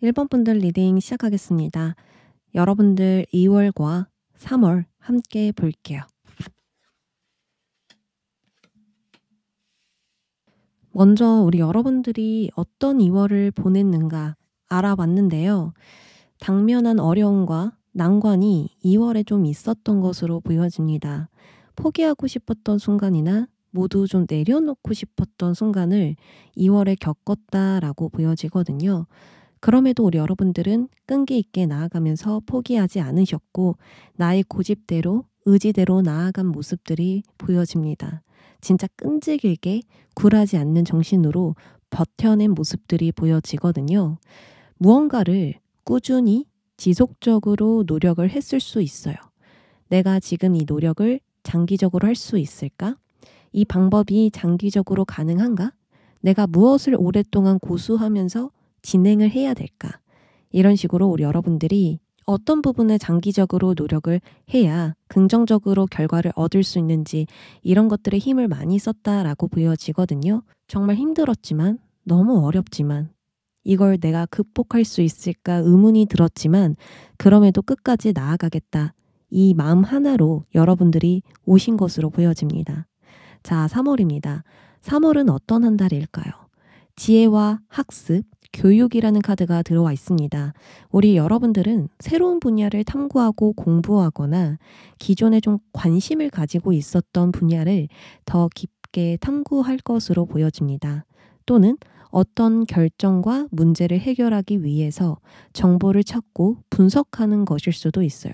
1번 분들 리딩 시작하겠습니다. 여러분들 2월과 3월 함께 볼게요. 먼저 우리 여러분들이 어떤 2월을 보냈는가 알아봤는데요. 당면한 어려움과 난관이 2월에 좀 있었던 것으로 보여집니다. 포기하고 싶었던 순간이나 모두 좀 내려놓고 싶었던 순간을 2월에 겪었다라고 보여지거든요. 그럼에도 우리 여러분들은 끈기 있게 나아가면서 포기하지 않으셨고 나의 고집대로 의지대로 나아간 모습들이 보여집니다. 진짜 끈질기게 굴하지 않는 정신으로 버텨낸 모습들이 보여지거든요. 무언가를 꾸준히 지속적으로 노력을 했을 수 있어요. 내가 지금 이 노력을 장기적으로 할 수 있을까? 이 방법이 장기적으로 가능한가? 내가 무엇을 오랫동안 고수하면서 진행을 해야 될까? 이런 식으로 우리 여러분들이 어떤 부분에 장기적으로 노력을 해야 긍정적으로 결과를 얻을 수 있는지 이런 것들에 힘을 많이 썼다라고 보여지거든요. 정말 힘들었지만 너무 어렵지만 이걸 내가 극복할 수 있을까 의문이 들었지만 그럼에도 끝까지 나아가겠다. 이 마음 하나로 여러분들이 오신 것으로 보여집니다. 자, 3월입니다. 3월은 어떤 한 달일까요? 지혜와 학습, 교육이라는 카드가 들어와 있습니다. 우리 여러분들은 새로운 분야를 탐구하고 공부하거나 기존에 좀 관심을 가지고 있었던 분야를 더 깊게 탐구할 것으로 보여집니다. 또는 어떤 결정과 문제를 해결하기 위해서 정보를 찾고 분석하는 것일 수도 있어요.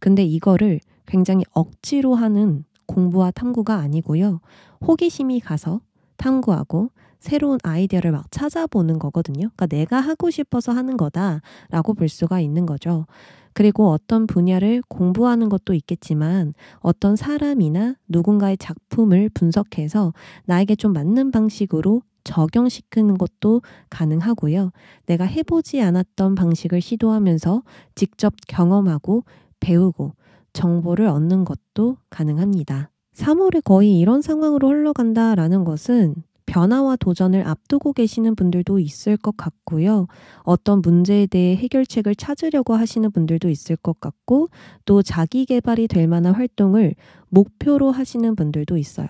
근데 이거를 굉장히 억지로 하는 공부와 탐구가 아니고요. 호기심이 가서 탐구하고 새로운 아이디어를 막 찾아보는 거거든요. 그러니까 내가 하고 싶어서 하는 거다라고 볼 수가 있는 거죠. 그리고 어떤 분야를 공부하는 것도 있겠지만 어떤 사람이나 누군가의 작품을 분석해서 나에게 좀 맞는 방식으로 적용시키는 것도 가능하고요. 내가 해보지 않았던 방식을 시도하면서 직접 경험하고 배우고 정보를 얻는 것도 가능합니다. 3월에 거의 이런 상황으로 흘러간다라는 것은 변화와 도전을 앞두고 계시는 분들도 있을 것 같고요. 어떤 문제에 대해 해결책을 찾으려고 하시는 분들도 있을 것 같고 또 자기 개발이 될 만한 활동을 목표로 하시는 분들도 있어요.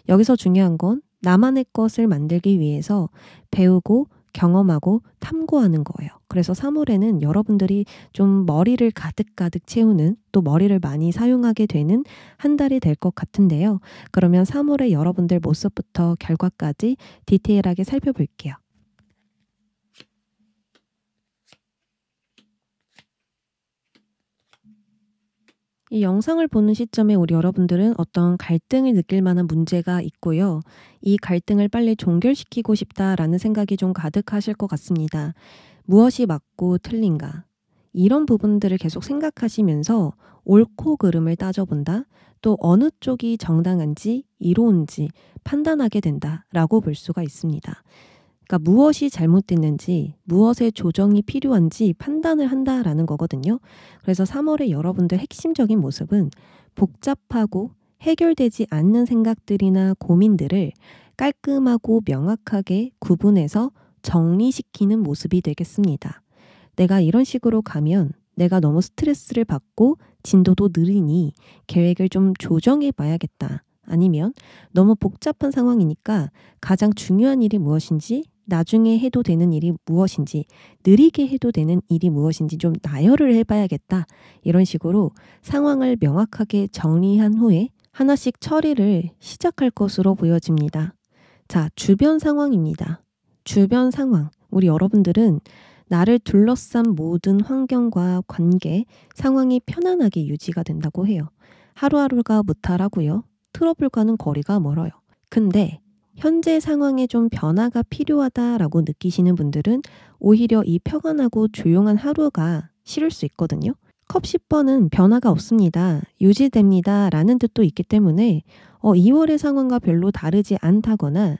여기서 중요한 건 나만의 것을 만들기 위해서 배우고 경험하고 탐구하는 거예요. 그래서 3월에는 여러분들이 좀 머리를 가득가득 채우는 또 머리를 많이 사용하게 되는 한 달이 될 것 같은데요. 그러면 3월에 여러분들 모습부터 결과까지 디테일하게 살펴볼게요. 이 영상을 보는 시점에 우리 여러분들은 어떤 갈등을 느낄 만한 문제가 있고요. 이 갈등을 빨리 종결시키고 싶다라는 생각이 좀 가득하실 것 같습니다. 무엇이 맞고 틀린가? 이런 부분들을 계속 생각하시면서 옳고 그름을 따져본다. 또 어느 쪽이 정당한지 이로운지 판단하게 된다라고 볼 수가 있습니다. 그러니까 무엇이 잘못됐는지 무엇의 조정이 필요한지 판단을 한다라는 거거든요. 그래서 3월의 여러분들 핵심적인 모습은 복잡하고 해결되지 않는 생각들이나 고민들을 깔끔하고 명확하게 구분해서 정리시키는 모습이 되겠습니다. 내가 이런 식으로 가면 내가 너무 스트레스를 받고 진도도 느리니 계획을 좀 조정해 봐야겠다. 아니면 너무 복잡한 상황이니까 가장 중요한 일이 무엇인지 나중에 해도 되는 일이 무엇인지 느리게 해도 되는 일이 무엇인지 좀 나열을 해봐야겠다. 이런 식으로 상황을 명확하게 정리한 후에 하나씩 처리를 시작할 것으로 보여집니다. 자, 주변 상황입니다. 주변 상황. 우리 여러분들은 나를 둘러싼 모든 환경과 관계, 상황이 편안하게 유지가 된다고 해요. 하루하루가 무탈하고요. 트러블과는 거리가 멀어요. 근데 현재 상황에 좀 변화가 필요하다라고 느끼시는 분들은 오히려 이 평안하고 조용한 하루가 싫을 수 있거든요. 컵 10번은 변화가 없습니다. 유지됩니다. 라는 뜻도 있기 때문에 2월의 상황과 별로 다르지 않다거나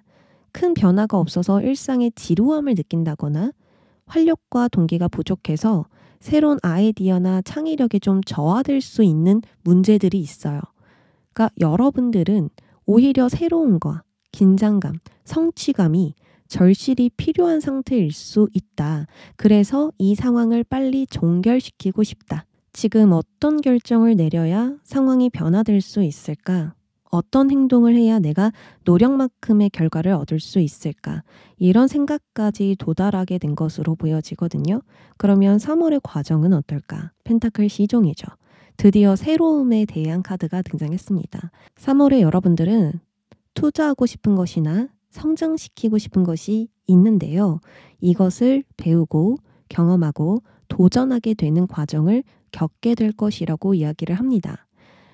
큰 변화가 없어서 일상의 지루함을 느낀다거나 활력과 동기가 부족해서 새로운 아이디어나 창의력이 좀 저하될 수 있는 문제들이 있어요. 그러니까 여러분들은 오히려 새로움과 긴장감, 성취감이 절실히 필요한 상태일 수 있다. 그래서 이 상황을 빨리 종결시키고 싶다. 지금 어떤 결정을 내려야 상황이 변화될 수 있을까? 어떤 행동을 해야 내가 노력만큼의 결과를 얻을 수 있을까? 이런 생각까지 도달하게 된 것으로 보여지거든요. 그러면 3월의 과정은 어떨까? 펜타클 시종이죠. 드디어 새로움에 대한 카드가 등장했습니다. 3월에 여러분들은 투자하고 싶은 것이나 성장시키고 싶은 것이 있는데요. 이것을 배우고 경험하고 도전하게 되는 과정을 겪게 될 것이라고 이야기를 합니다.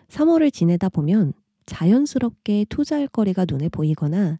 3월을 지내다 보면 자연스럽게 투자할 거리가 눈에 보이거나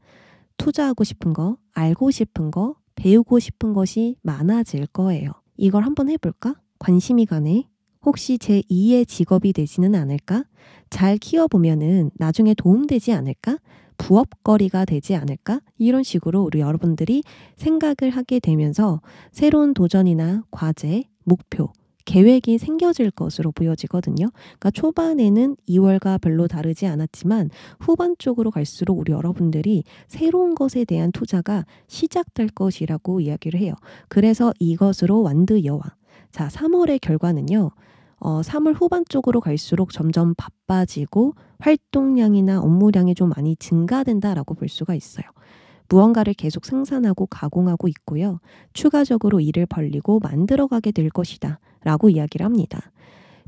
투자하고 싶은 거, 알고 싶은 거, 배우고 싶은 것이 많아질 거예요. 이걸 한번 해볼까? 관심이 가네. 혹시 제 2의 직업이 되지는 않을까? 잘 키워보면은 나중에 도움되지 않을까? 부업거리가 되지 않을까? 이런 식으로 우리 여러분들이 생각을 하게 되면서 새로운 도전이나 과제, 목표, 계획이 생겨질 것으로 보여지거든요. 그러니까 초반에는 2월과 별로 다르지 않았지만 후반 쪽으로 갈수록 우리 여러분들이 새로운 것에 대한 투자가 시작될 것이라고 이야기를 해요. 그래서 이것으로 완드 여왕. 자, 3월의 결과는요. 3월 후반 쪽으로 갈수록 점점 바빠지고 활동량이나 업무량이 좀 많이 증가된다라고 볼 수가 있어요. 무언가를 계속 생산하고 가공하고 있고요. 추가적으로 일을 벌리고 만들어가게 될 것이다 라고 이야기를 합니다.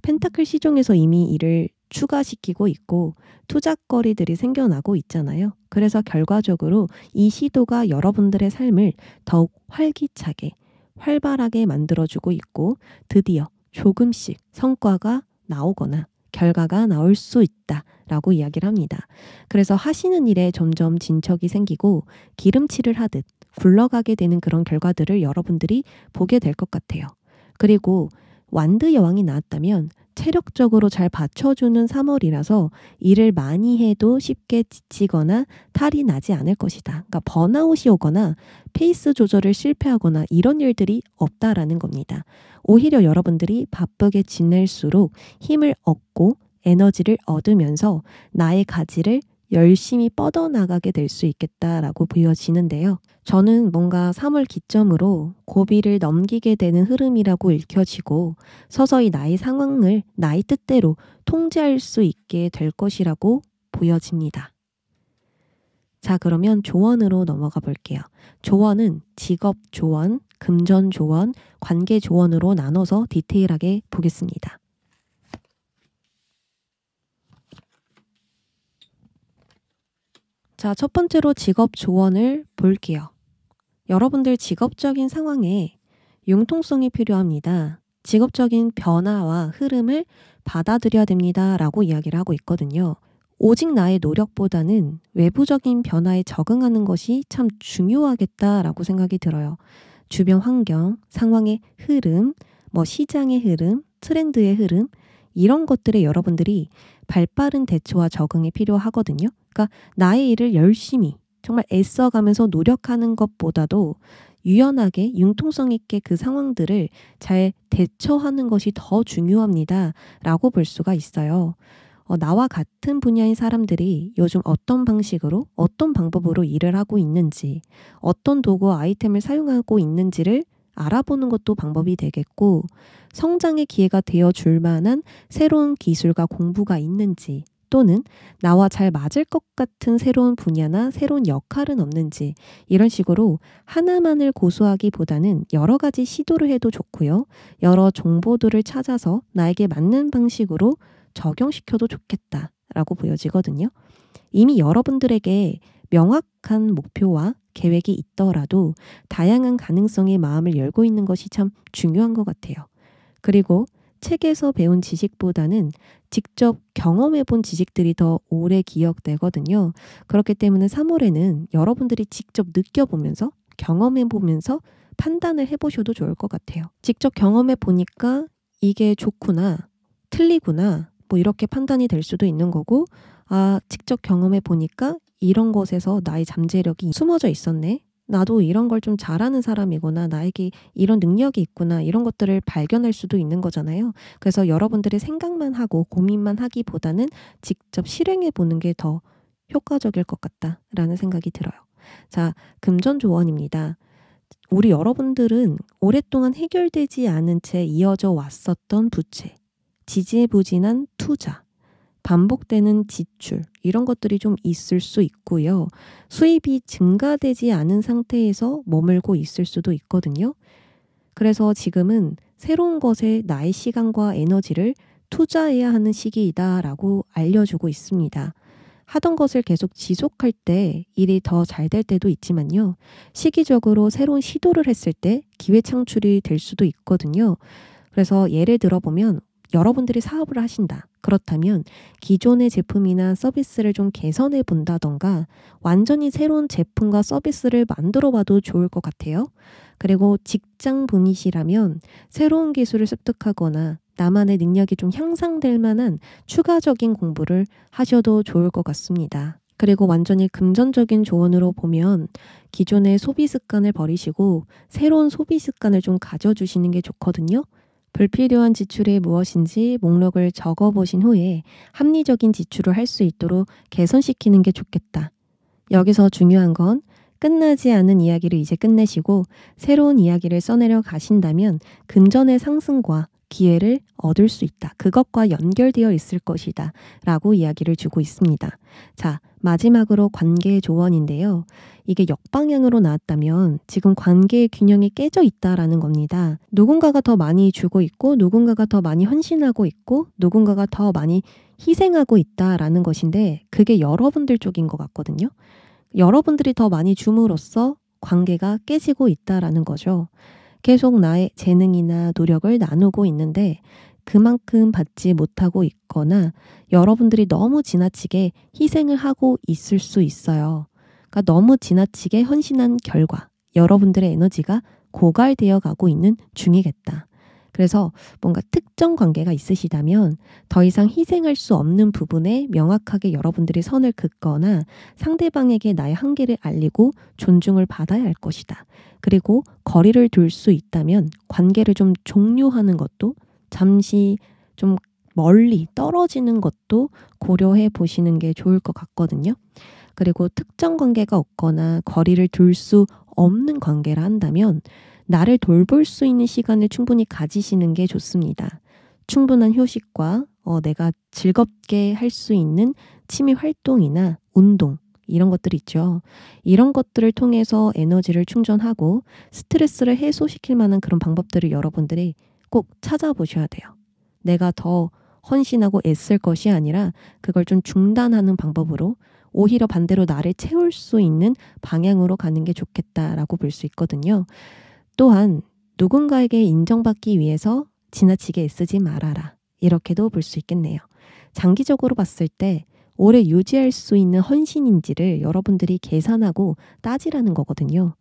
펜타클 시종에서 이미 일을 추가시키고 있고 투자거리들이 생겨나고 있잖아요. 그래서 결과적으로 이 시도가 여러분들의 삶을 더욱 활기차게 활발하게 만들어주고 있고 드디어 조금씩 성과가 나오거나 결과가 나올 수 있다라고 이야기를 합니다. 그래서 하시는 일에 점점 진척이 생기고 기름칠을 하듯 굴러가게 되는 그런 결과들을 여러분들이 보게 될 것 같아요. 그리고 완드 여왕이 나왔다면 체력적으로 잘 받쳐주는 3월이라서 일을 많이 해도 쉽게 지치거나 탈이 나지 않을 것이다. 그러니까 번아웃이 오거나 페이스 조절을 실패하거나 이런 일들이 없다라는 겁니다. 오히려 여러분들이 바쁘게 지낼수록 힘을 얻고 에너지를 얻으면서 나의 가지를 열심히 뻗어나가게 될 수 있겠다라고 보여지는데요. 저는 뭔가 3월 기점으로 고비를 넘기게 되는 흐름이라고 읽혀지고 서서히 나의 상황을 나의 뜻대로 통제할 수 있게 될 것이라고 보여집니다. 자, 그러면 조언으로 넘어가 볼게요. 조언은 직업 조언, 금전 조언, 관계 조언으로 나눠서 디테일하게 보겠습니다. 자, 첫 번째로 직업 조언을 볼게요. 여러분들 직업적인 상황에 융통성이 필요합니다. 직업적인 변화와 흐름을 받아들여야 됩니다. 라고 이야기를 하고 있거든요. 오직 나의 노력보다는 외부적인 변화에 적응하는 것이 참 중요하겠다라고 생각이 들어요. 주변 환경, 상황의 흐름, 시장의 흐름, 트렌드의 흐름 이런 것들에 여러분들이 발빠른 대처와 적응이 필요하거든요. 그러니까 나의 일을 열심히 정말 애써가면서 노력하는 것보다도 유연하게 융통성 있게 그 상황들을 잘 대처하는 것이 더 중요합니다. 라고 볼 수가 있어요. 나와 같은 분야의 사람들이 요즘 어떤 방식으로 어떤 방법으로 일을 하고 있는지 어떤 도구와 아이템을 사용하고 있는지를 알아보는 것도 방법이 되겠고 성장의 기회가 되어줄 만한 새로운 기술과 공부가 있는지 또는 나와 잘 맞을 것 같은 새로운 분야나 새로운 역할은 없는지 이런 식으로 하나만을 고수하기보다는 여러 가지 시도를 해도 좋고요. 여러 정보들을 찾아서 나에게 맞는 방식으로 적용시켜도 좋겠다 라고 보여지거든요. 이미 여러분들에게 명확한 목표와 계획이 있더라도 다양한 가능성의 마음을 열고 있는 것이 참 중요한 것 같아요. 그리고 책에서 배운 지식보다는 직접 경험해 본 지식들이 더 오래 기억되거든요. 그렇기 때문에 3월에는 여러분들이 직접 느껴보면서 경험해 보면서 판단을 해보셔도 좋을 것 같아요. 직접 경험해 보니까 이게 좋구나, 틀리구나, 뭐 이렇게 판단이 될 수도 있는 거고, 아, 직접 경험해 보니까 이런 것에서 나의 잠재력이 숨어져 있었네. 나도 이런 걸 좀 잘하는 사람이구나. 나에게 이런 능력이 있구나. 이런 것들을 발견할 수도 있는 거잖아요. 그래서 여러분들이 생각만 하고 고민만 하기보다는 직접 실행해 보는 게 더 효과적일 것 같다라는 생각이 들어요. 자, 금전조언입니다. 우리 여러분들은 오랫동안 해결되지 않은 채 이어져 왔었던 부채, 지지부진한 투자, 반복되는 지출 이런 것들이 좀 있을 수 있고요. 수입이 증가되지 않은 상태에서 머물고 있을 수도 있거든요. 그래서 지금은 새로운 것에 나의 시간과 에너지를 투자해야 하는 시기이다라고 알려주고 있습니다. 하던 것을 계속 지속할 때 일이 더 잘 될 때도 있지만요. 시기적으로 새로운 시도를 했을 때 기회 창출이 될 수도 있거든요. 그래서 예를 들어보면 여러분들이 사업을 하신다. 그렇다면 기존의 제품이나 서비스를 좀 개선해 본다던가 완전히 새로운 제품과 서비스를 만들어 봐도 좋을 것 같아요. 그리고 직장 분이시라면 새로운 기술을 습득하거나 나만의 능력이 좀 향상될 만한 추가적인 공부를 하셔도 좋을 것 같습니다. 그리고 완전히 금전적인 조언으로 보면 기존의 소비 습관을 버리시고 새로운 소비 습관을 좀 가져주시는 게 좋거든요. 불필요한 지출이 무엇인지 목록을 적어보신 후에 합리적인 지출을 할 수 있도록 개선시키는 게 좋겠다. 여기서 중요한 건 끝나지 않은 이야기를 이제 끝내시고 새로운 이야기를 써내려 가신다면 금전의 상승과 기회를 얻을 수 있다. 그것과 연결되어 있을 것이다. 라고 이야기를 주고 있습니다. 자, 마지막으로 관계의 조언인데요. 이게 역방향으로 나왔다면 지금 관계의 균형이 깨져 있다라는 겁니다. 누군가가 더 많이 주고 있고 누군가가 더 많이 헌신하고 있고 누군가가 더 많이 희생하고 있다라는 것인데 그게 여러분들 쪽인 것 같거든요. 여러분들이 더 많이 줌으로써 관계가 깨지고 있다라는 거죠. 계속 나의 재능이나 노력을 나누고 있는데 그만큼 받지 못하고 있거나 여러분들이 너무 지나치게 희생을 하고 있을 수 있어요. 그러니까 너무 지나치게 헌신한 결과 여러분들의 에너지가 고갈되어 가고 있는 중이겠다. 그래서 뭔가 특정 관계가 있으시다면 더 이상 희생할 수 없는 부분에 명확하게 여러분들이 선을 긋거나 상대방에게 나의 한계를 알리고 존중을 받아야 할 것이다. 그리고 거리를 둘 수 있다면 관계를 좀 종료하는 것도 잠시 좀 멀리 떨어지는 것도 고려해 보시는 게 좋을 것 같거든요. 그리고 특정 관계가 없거나 거리를 둘 수 없는 관계라 한다면 나를 돌볼 수 있는 시간을 충분히 가지시는 게 좋습니다. 충분한 휴식과 내가 즐겁게 할 수 있는 취미 활동이나 운동 이런 것들 있죠. 이런 것들을 통해서 에너지를 충전하고 스트레스를 해소시킬 만한 그런 방법들을 여러분들이 꼭 찾아보셔야 돼요. 내가 더 헌신하고 애쓸 것이 아니라 그걸 좀 중단하는 방법으로 오히려 반대로 나를 채울 수 있는 방향으로 가는 게 좋겠다라고 볼 수 있거든요. 또한 누군가에게 인정받기 위해서 지나치게 애쓰지 말아라. 이렇게도 볼 수 있겠네요. 장기적으로 봤을 때 오래 유지할 수 있는 헌신인지를 여러분들이 계산하고 따지라는 거거든요.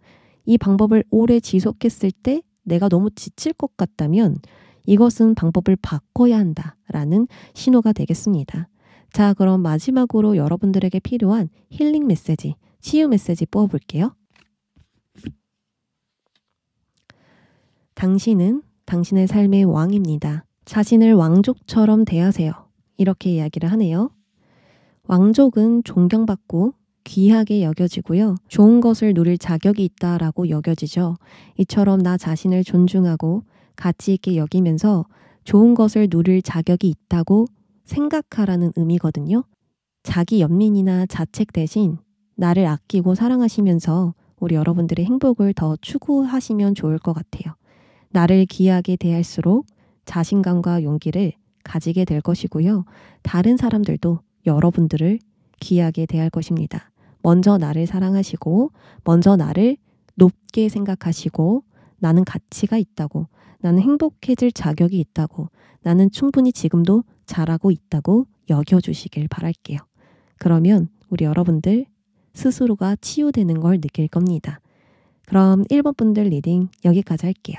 이 방법을 오래 지속했을 때 내가 너무 지칠 것 같다면 이것은 방법을 바꿔야 한다라는 신호가 되겠습니다. 자, 그럼 마지막으로 여러분들에게 필요한 힐링 메시지, 치유 메시지 뽑아볼게요. 당신은 당신의 삶의 왕입니다. 자신을 왕족처럼 대하세요. 이렇게 이야기를 하네요. 왕족은 존경받고 귀하게 여겨지고요. 좋은 것을 누릴 자격이 있다라고 여겨지죠. 이처럼 나 자신을 존중하고 가치 있게 여기면서 좋은 것을 누릴 자격이 있다고 생각하라는 의미거든요. 자기 연민이나 자책 대신 나를 아끼고 사랑하시면서 우리 여러분들의 행복을 더 추구하시면 좋을 것 같아요. 나를 귀하게 대할수록 자신감과 용기를 가지게 될 것이고요. 다른 사람들도 여러분들을 귀하게 대할 것입니다. 먼저 나를 사랑하시고 먼저 나를 높게 생각하시고 나는 가치가 있다고, 나는 행복해질 자격이 있다고, 나는 충분히 지금도 잘하고 있다고 여겨주시길 바랄게요. 그러면 우리 여러분들 스스로가 치유되는 걸 느낄 겁니다. 그럼 1번 분들 리딩 여기까지 할게요.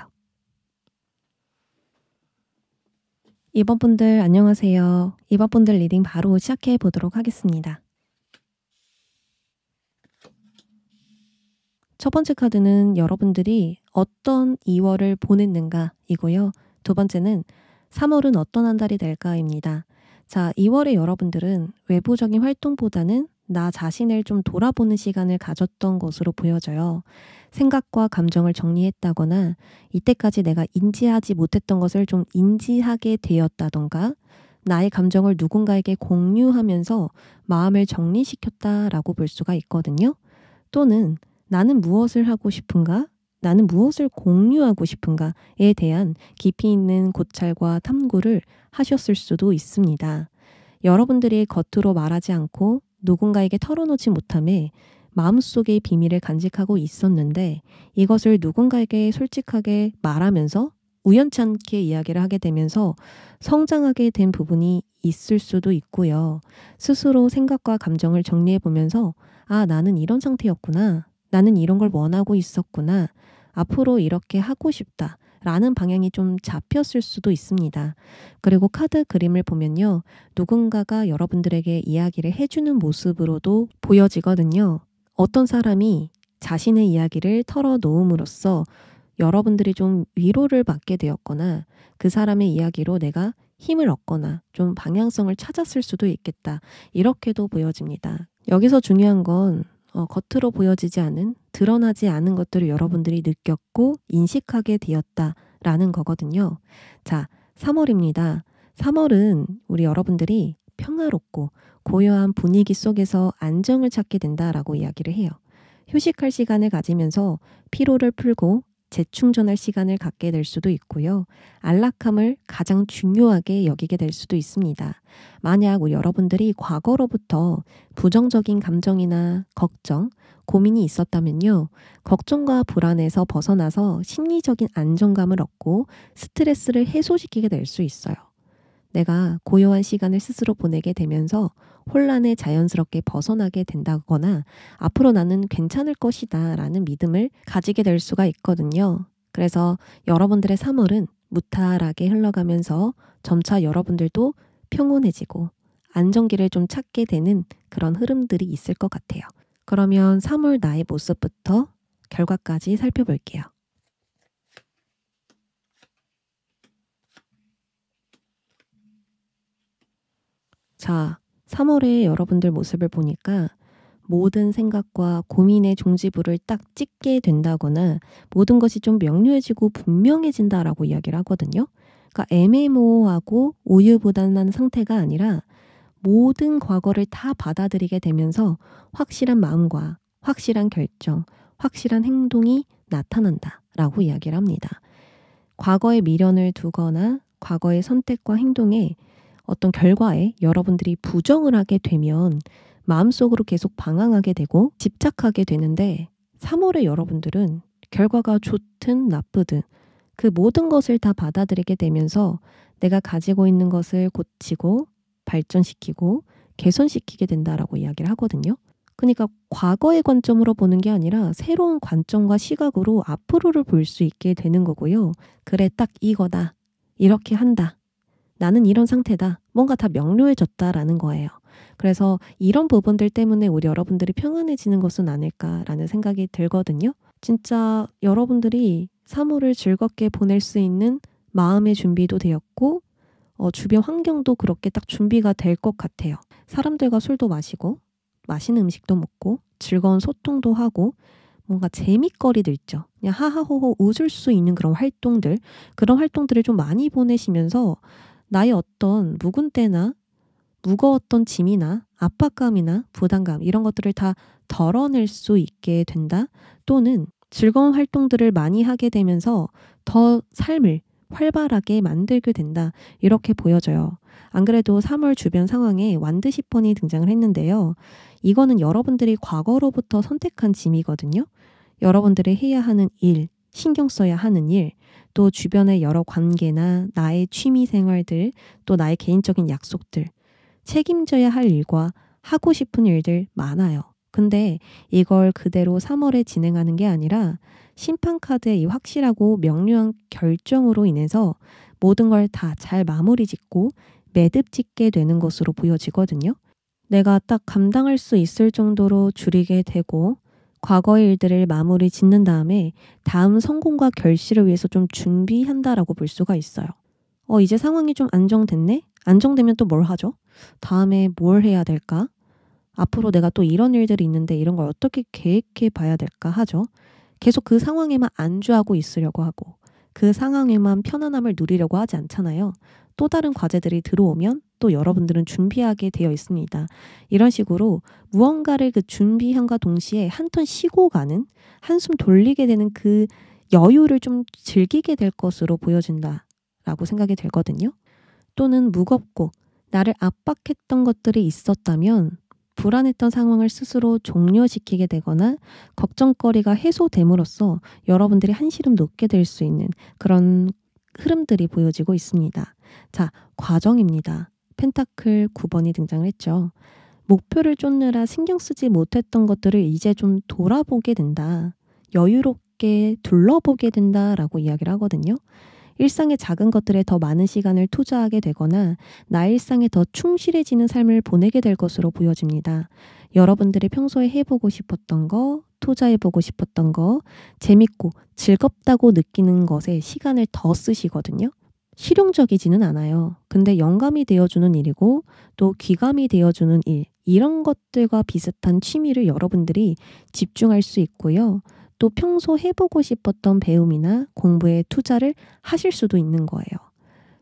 2번 분들 안녕하세요. 2번 분들 리딩 바로 시작해 보도록 하겠습니다. 첫 번째 카드는 여러분들이 어떤 2월을 보냈는가 이고요. 두 번째는 3월은 어떤 한 달이 될까입니다. 자, 2월에 여러분들은 외부적인 활동보다는 나 자신을 좀 돌아보는 시간을 가졌던 것으로 보여져요. 생각과 감정을 정리했다거나 이때까지 내가 인지하지 못했던 것을 좀 인지하게 되었다던가 나의 감정을 누군가에게 공유하면서 마음을 정리시켰다라고 볼 수가 있거든요. 또는 나는 무엇을 하고 싶은가? 나는 무엇을 공유하고 싶은가에 대한 깊이 있는 고찰과 탐구를 하셨을 수도 있습니다. 여러분들이 겉으로 말하지 않고 누군가에게 털어놓지 못함에 마음속의 비밀을 간직하고 있었는데 이것을 누군가에게 솔직하게 말하면서 우연치 않게 이야기를 하게 되면서 성장하게 된 부분이 있을 수도 있고요. 스스로 생각과 감정을 정리해보면서 아, 나는 이런 상태였구나. 나는 이런 걸 원하고 있었구나. 앞으로 이렇게 하고 싶다. 라는 방향이 좀 잡혔을 수도 있습니다. 그리고 카드 그림을 보면요. 누군가가 여러분들에게 이야기를 해주는 모습으로도 보여지거든요. 어떤 사람이 자신의 이야기를 털어놓음으로써 여러분들이 좀 위로를 받게 되었거나 그 사람의 이야기로 내가 힘을 얻거나 좀 방향성을 찾았을 수도 있겠다. 이렇게도 보여집니다. 여기서 중요한 건 겉으로 보여지지 않은, 드러나지 않은 것들을 여러분들이 느꼈고 인식하게 되었다라는 거거든요. 자, 3월입니다. 3월은 우리 여러분들이 평화롭고 고요한 분위기 속에서 안정을 찾게 된다라고 이야기를 해요. 휴식할 시간을 가지면서 피로를 풀고 재충전할 시간을 갖게 될 수도 있고요. 안락함을 가장 중요하게 여기게 될 수도 있습니다. 만약 우리 여러분들이 과거로부터 부정적인 감정이나 걱정, 고민이 있었다면요. 걱정과 불안에서 벗어나서 심리적인 안정감을 얻고 스트레스를 해소시키게 될 수 있어요. 내가 고요한 시간을 스스로 보내게 되면서 혼란에 자연스럽게 벗어나게 된다거나 앞으로 나는 괜찮을 것이다 라는 믿음을 가지게 될 수가 있거든요. 그래서 여러분들의 3월은 무탈하게 흘러가면서 점차 여러분들도 평온해지고 안정기를 좀 찾게 되는 그런 흐름들이 있을 것 같아요. 그러면 3월 나의 모습부터 결과까지 살펴볼게요. 자, 3월에 여러분들 모습을 보니까 모든 생각과 고민의 종지부를 딱 찍게 된다거나 모든 것이 좀 명료해지고 분명해진다라고 이야기를 하거든요. 그러니까 애매모호하고 우유부단한 상태가 아니라 모든 과거를 다 받아들이게 되면서 확실한 마음과 확실한 결정, 확실한 행동이 나타난다라고 이야기를 합니다. 과거에 미련을 두거나 과거의 선택과 행동에 어떤 결과에 여러분들이 부정을 하게 되면 마음속으로 계속 방황하게 되고 집착하게 되는데 3월에 여러분들은 결과가 좋든 나쁘든 그 모든 것을 다 받아들이게 되면서 내가 가지고 있는 것을 고치고 발전시키고 개선시키게 된다라고 이야기를 하거든요. 그러니까 과거의 관점으로 보는 게 아니라 새로운 관점과 시각으로 앞으로를 볼 수 있게 되는 거고요. 그래, 딱 이거다. 이렇게 한다. 나는 이런 상태다. 뭔가 다 명료해졌다라는 거예요. 그래서 이런 부분들 때문에 우리 여러분들이 평안해지는 것은 아닐까라는 생각이 들거든요. 진짜 여러분들이 3월을 즐겁게 보낼 수 있는 마음의 준비도 되었고 주변 환경도 그렇게 딱 준비가 될 것 같아요. 사람들과 술도 마시고 맛있는 음식도 먹고 즐거운 소통도 하고 뭔가 재밌거리들 있죠. 그냥 하하호호 웃을 수 있는 그런 활동들을 좀 많이 보내시면서 나의 어떤 묵은 때나 무거웠던 짐이나 압박감이나 부담감 이런 것들을 다 덜어낼 수 있게 된다. 또는 즐거운 활동들을 많이 하게 되면서 더 삶을 활발하게 만들게 된다. 이렇게 보여져요. 안 그래도 3월 주변 상황에 완드시폰이 등장을 했는데요. 이거는 여러분들이 과거로부터 선택한 짐이거든요. 여러분들이 해야 하는 일, 신경 써야 하는 일, 또 주변의 여러 관계나 나의 취미 생활들, 또 나의 개인적인 약속들, 책임져야 할 일과 하고 싶은 일들 많아요. 근데 이걸 그대로 3월에 진행하는 게 아니라 심판카드의 이 확실하고 명료한 결정으로 인해서 모든 걸 다 잘 마무리 짓고 매듭 짓게 되는 것으로 보여지거든요. 내가 딱 감당할 수 있을 정도로 줄이게 되고 과거의 일들을 마무리 짓는 다음에 다음 성공과 결실을 위해서 좀 준비한다라고 볼 수가 있어요. 이제 상황이 좀 안정됐네? 안정되면 또 뭘 하죠? 다음에 뭘 해야 될까? 앞으로 내가 또 이런 일들이 있는데 이런 걸 어떻게 계획해 봐야 될까 하죠. 계속 그 상황에만 안주하고 있으려고 하고 그 상황에만 편안함을 누리려고 하지 않잖아요. 또 다른 과제들이 들어오면 또 여러분들은 준비하게 되어 있습니다. 이런 식으로 무언가를 그 준비함과 동시에 한 턴 쉬고 가는 한숨 돌리게 되는 그 여유를 좀 즐기게 될 것으로 보여진다라고 생각이 들거든요. 또는 무겁고 나를 압박했던 것들이 있었다면 불안했던 상황을 스스로 종료시키게 되거나 걱정거리가 해소됨으로써 여러분들이 한시름 놓게 될 수 있는 그런 흐름들이 보여지고 있습니다. 자, 과정입니다. 펜타클 9번이 등장을 했죠. 목표를 쫓느라 신경 쓰지 못했던 것들을 이제 좀 돌아보게 된다. 여유롭게 둘러보게 된다라고 이야기를 하거든요. 일상의 작은 것들에 더 많은 시간을 투자하게 되거나 나의 일상에 더 충실해지는 삶을 보내게 될 것으로 보여집니다. 여러분들이 평소에 해보고 싶었던 거, 투자해보고 싶었던 거, 재밌고 즐겁다고 느끼는 것에 시간을 더 쓰시거든요. 실용적이지는 않아요. 근데 영감이 되어주는 일이고 또 귀감이 되어주는 일, 이런 것들과 비슷한 취미를 여러분들이 집중할 수 있고요. 또 평소 해보고 싶었던 배움이나 공부에 투자를 하실 수도 있는 거예요.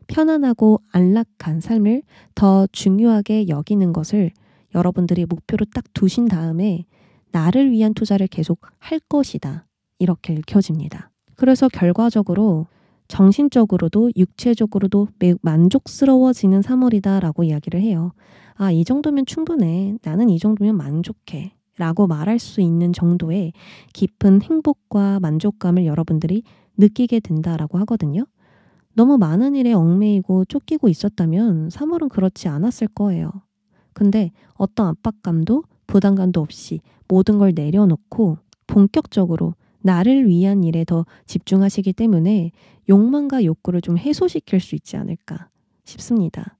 편안하고 안락한 삶을 더 중요하게 여기는 것을 여러분들이 목표로 딱 두신 다음에 나를 위한 투자를 계속 할 것이다. 이렇게 읽혀집니다. 그래서 결과적으로 정신적으로도 육체적으로도 매우 만족스러워지는 3월이다라고 이야기를 해요. 아, 이 정도면 충분해. 나는 이 정도면 만족해. 라고 말할 수 있는 정도의 깊은 행복과 만족감을 여러분들이 느끼게 된다라고 하거든요. 너무 많은 일에 얽매이고 쫓기고 있었다면 3월은 그렇지 않았을 거예요. 근데 어떤 압박감도 부담감도 없이 모든 걸 내려놓고 본격적으로 나를 위한 일에 더 집중하시기 때문에 욕망과 욕구를 좀 해소시킬 수 있지 않을까 싶습니다.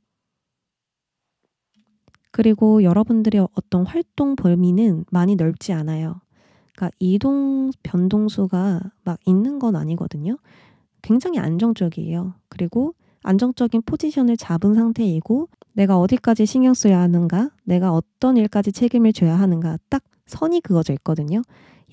그리고 여러분들의 어떤 활동 범위는 많이 넓지 않아요. 그러니까 이동 변동수가 막 있는 건 아니거든요. 굉장히 안정적이에요. 그리고 안정적인 포지션을 잡은 상태이고 내가 어디까지 신경 써야 하는가, 내가 어떤 일까지 책임을 져야 하는가 딱 선이 그어져 있거든요.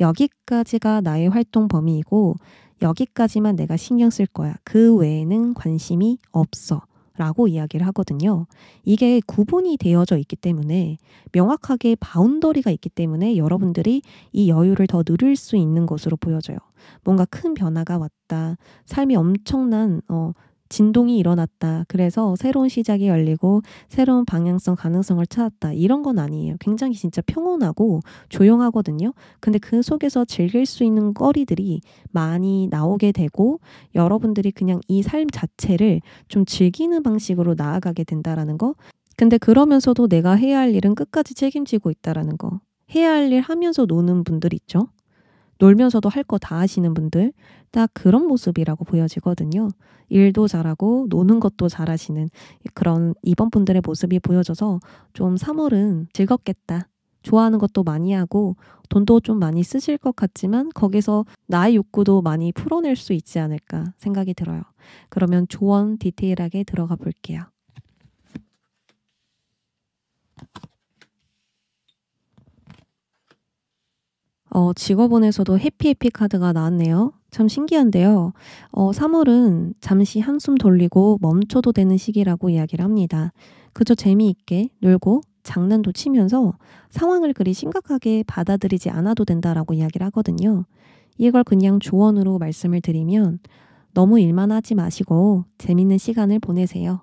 여기까지가 나의 활동 범위이고 여기까지만 내가 신경 쓸 거야. 그 외에는 관심이 없어. 라고 이야기를 하거든요. 이게 구분이 되어져 있기 때문에 명확하게 바운더리가 있기 때문에 여러분들이 이 여유를 더 누릴 수 있는 것으로 보여져요. 뭔가 큰 변화가 왔다. 삶이 엄청난 진동이 일어났다. 그래서 새로운 시작이 열리고 새로운 방향성, 가능성을 찾았다. 이런 건 아니에요. 굉장히 진짜 평온하고 조용하거든요. 근데 그 속에서 즐길 수 있는 거리들이 많이 나오게 되고 여러분들이 그냥 이 삶 자체를 좀 즐기는 방식으로 나아가게 된다라는 거. 근데 그러면서도 내가 해야 할 일은 끝까지 책임지고 있다라는 거. 해야 할 일 하면서 노는 분들 있죠. 놀면서도 할 거 다 하시는 분들, 딱 그런 모습이라고 보여지거든요. 일도 잘하고 노는 것도 잘하시는 그런 이번 분들의 모습이 보여져서 좀 3월은 즐겁겠다. 좋아하는 것도 많이 하고 돈도 좀 많이 쓰실 것 같지만 거기서 나의 욕구도 많이 풀어낼 수 있지 않을까 생각이 들어요. 그러면 조언 디테일하게 들어가 볼게요. 직업원에서도 해피 카드가 나왔네요. 참 신기한데요. 3월은 잠시 한숨 돌리고 멈춰도 되는 시기라고 이야기를 합니다. 그저 재미있게 놀고 장난도 치면서 상황을 그리 심각하게 받아들이지 않아도 된다라고 이야기를 하거든요. 이걸 그냥 조언으로 말씀을 드리면 너무 일만 하지 마시고 재밌는 시간을 보내세요.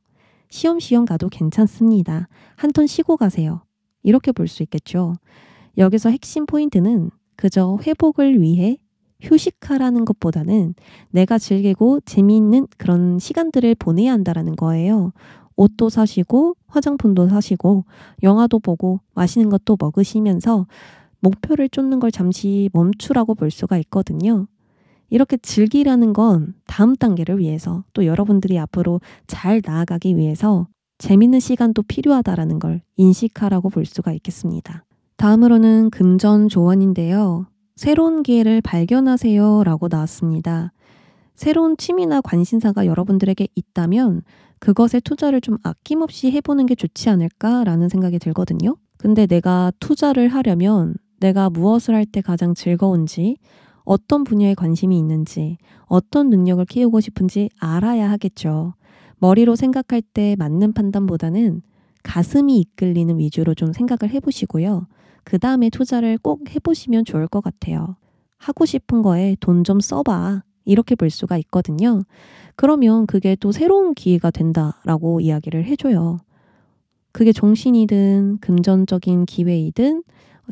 쉬엄쉬엄 가도 괜찮습니다. 한 턴 쉬고 가세요. 이렇게 볼 수 있겠죠. 여기서 핵심 포인트는 그저 회복을 위해 휴식하라는 것보다는 내가 즐기고 재미있는 그런 시간들을 보내야 한다라는 거예요. 옷도 사시고 화장품도 사시고 영화도 보고 맛있는 것도 먹으시면서 목표를 쫓는 걸 잠시 멈추라고 볼 수가 있거든요. 이렇게 즐기라는 건 다음 단계를 위해서 또 여러분들이 앞으로 잘 나아가기 위해서 재밌는 시간도 필요하다라는 걸 인식하라고 볼 수가 있겠습니다. 다음으로는 금전 조언인데요. 새로운 기회를 발견하세요 라고 나왔습니다. 새로운 취미나 관심사가 여러분들에게 있다면 그것에 투자를 좀 아낌없이 해보는 게 좋지 않을까라는 생각이 들거든요. 근데 내가 투자를 하려면 내가 무엇을 할 때 가장 즐거운지, 어떤 분야에 관심이 있는지, 어떤 능력을 키우고 싶은지 알아야 하겠죠. 머리로 생각할 때 맞는 판단보다는 가슴이 이끌리는 위주로 좀 생각을 해보시고요. 그 다음에 투자를 꼭 해보시면 좋을 것 같아요. 하고 싶은 거에 돈 좀 써봐. 이렇게 볼 수가 있거든요. 그러면 그게 또 새로운 기회가 된다라고 이야기를 해줘요. 그게 정신이든 금전적인 기회이든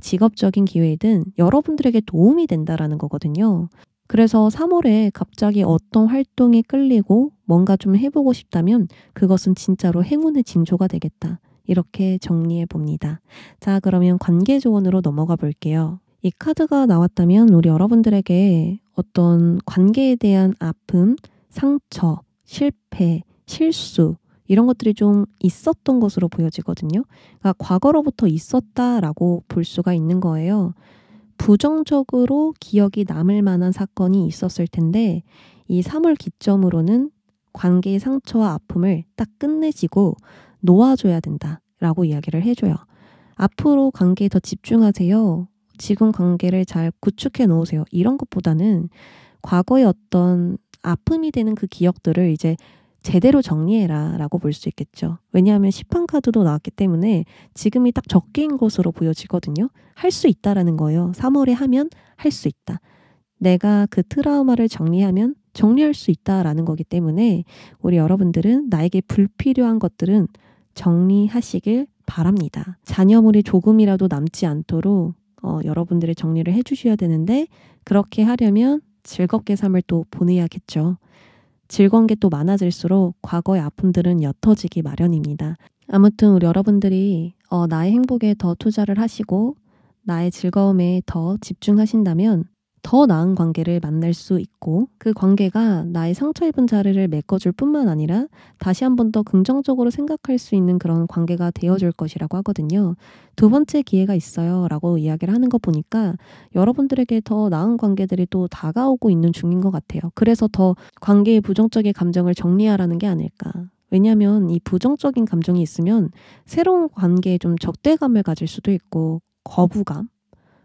직업적인 기회이든 여러분들에게 도움이 된다라는 거거든요. 그래서 3월에 갑자기 어떤 활동에 끌리고 뭔가 좀 해보고 싶다면 그것은 진짜로 행운의 징조가 되겠다. 이렇게 정리해 봅니다. 자, 그러면 관계 조언으로 넘어가 볼게요. 이 카드가 나왔다면 우리 여러분들에게 어떤 관계에 대한 아픔, 상처, 실패, 실수 이런 것들이 좀 있었던 것으로 보여지거든요. 그러니까 과거로부터 있었다라고 볼 수가 있는 거예요. 부정적으로 기억이 남을 만한 사건이 있었을 텐데 이 3월 기점으로는 관계의 상처와 아픔을 딱 끝내시고 놓아줘야 된다라고 이야기를 해줘요. 앞으로 관계에 더 집중하세요. 지금 관계를 잘 구축해 놓으세요. 이런 것보다는 과거의 어떤 아픔이 되는 그 기억들을 이제 제대로 정리해라 라고 볼 수 있겠죠. 왜냐하면 시판 카드도 나왔기 때문에 지금이 딱 적기인 것으로 보여지거든요. 할 수 있다라는 거예요. 3월에 하면 할 수 있다. 내가 그 트라우마를 정리하면 정리할 수 있다라는 거기 때문에 우리 여러분들은 나에게 불필요한 것들은 정리하시길 바랍니다. 잔여물이 조금이라도 남지 않도록 여러분들이 정리를 해주셔야 되는데 그렇게 하려면 즐겁게 삶을 또 보내야겠죠. 즐거운 게 또 많아질수록 과거의 아픔들은 옅어지기 마련입니다. 아무튼 우리 여러분들이 나의 행복에 더 투자를 하시고 나의 즐거움에 더 집중하신다면 더 나은 관계를 만날 수 있고 그 관계가 나의 상처 입은 자리를 메꿔줄 뿐만 아니라 다시 한 번 더 긍정적으로 생각할 수 있는 그런 관계가 되어줄 것이라고 하거든요. 두 번째 기회가 있어요 라고 이야기를 하는 거 보니까 여러분들에게 더 나은 관계들이 또 다가오고 있는 중인 것 같아요. 그래서 더 관계의 부정적인 감정을 정리하라는 게 아닐까. 왜냐하면 이 부정적인 감정이 있으면 새로운 관계에 좀 적대감을 가질 수도 있고 거부감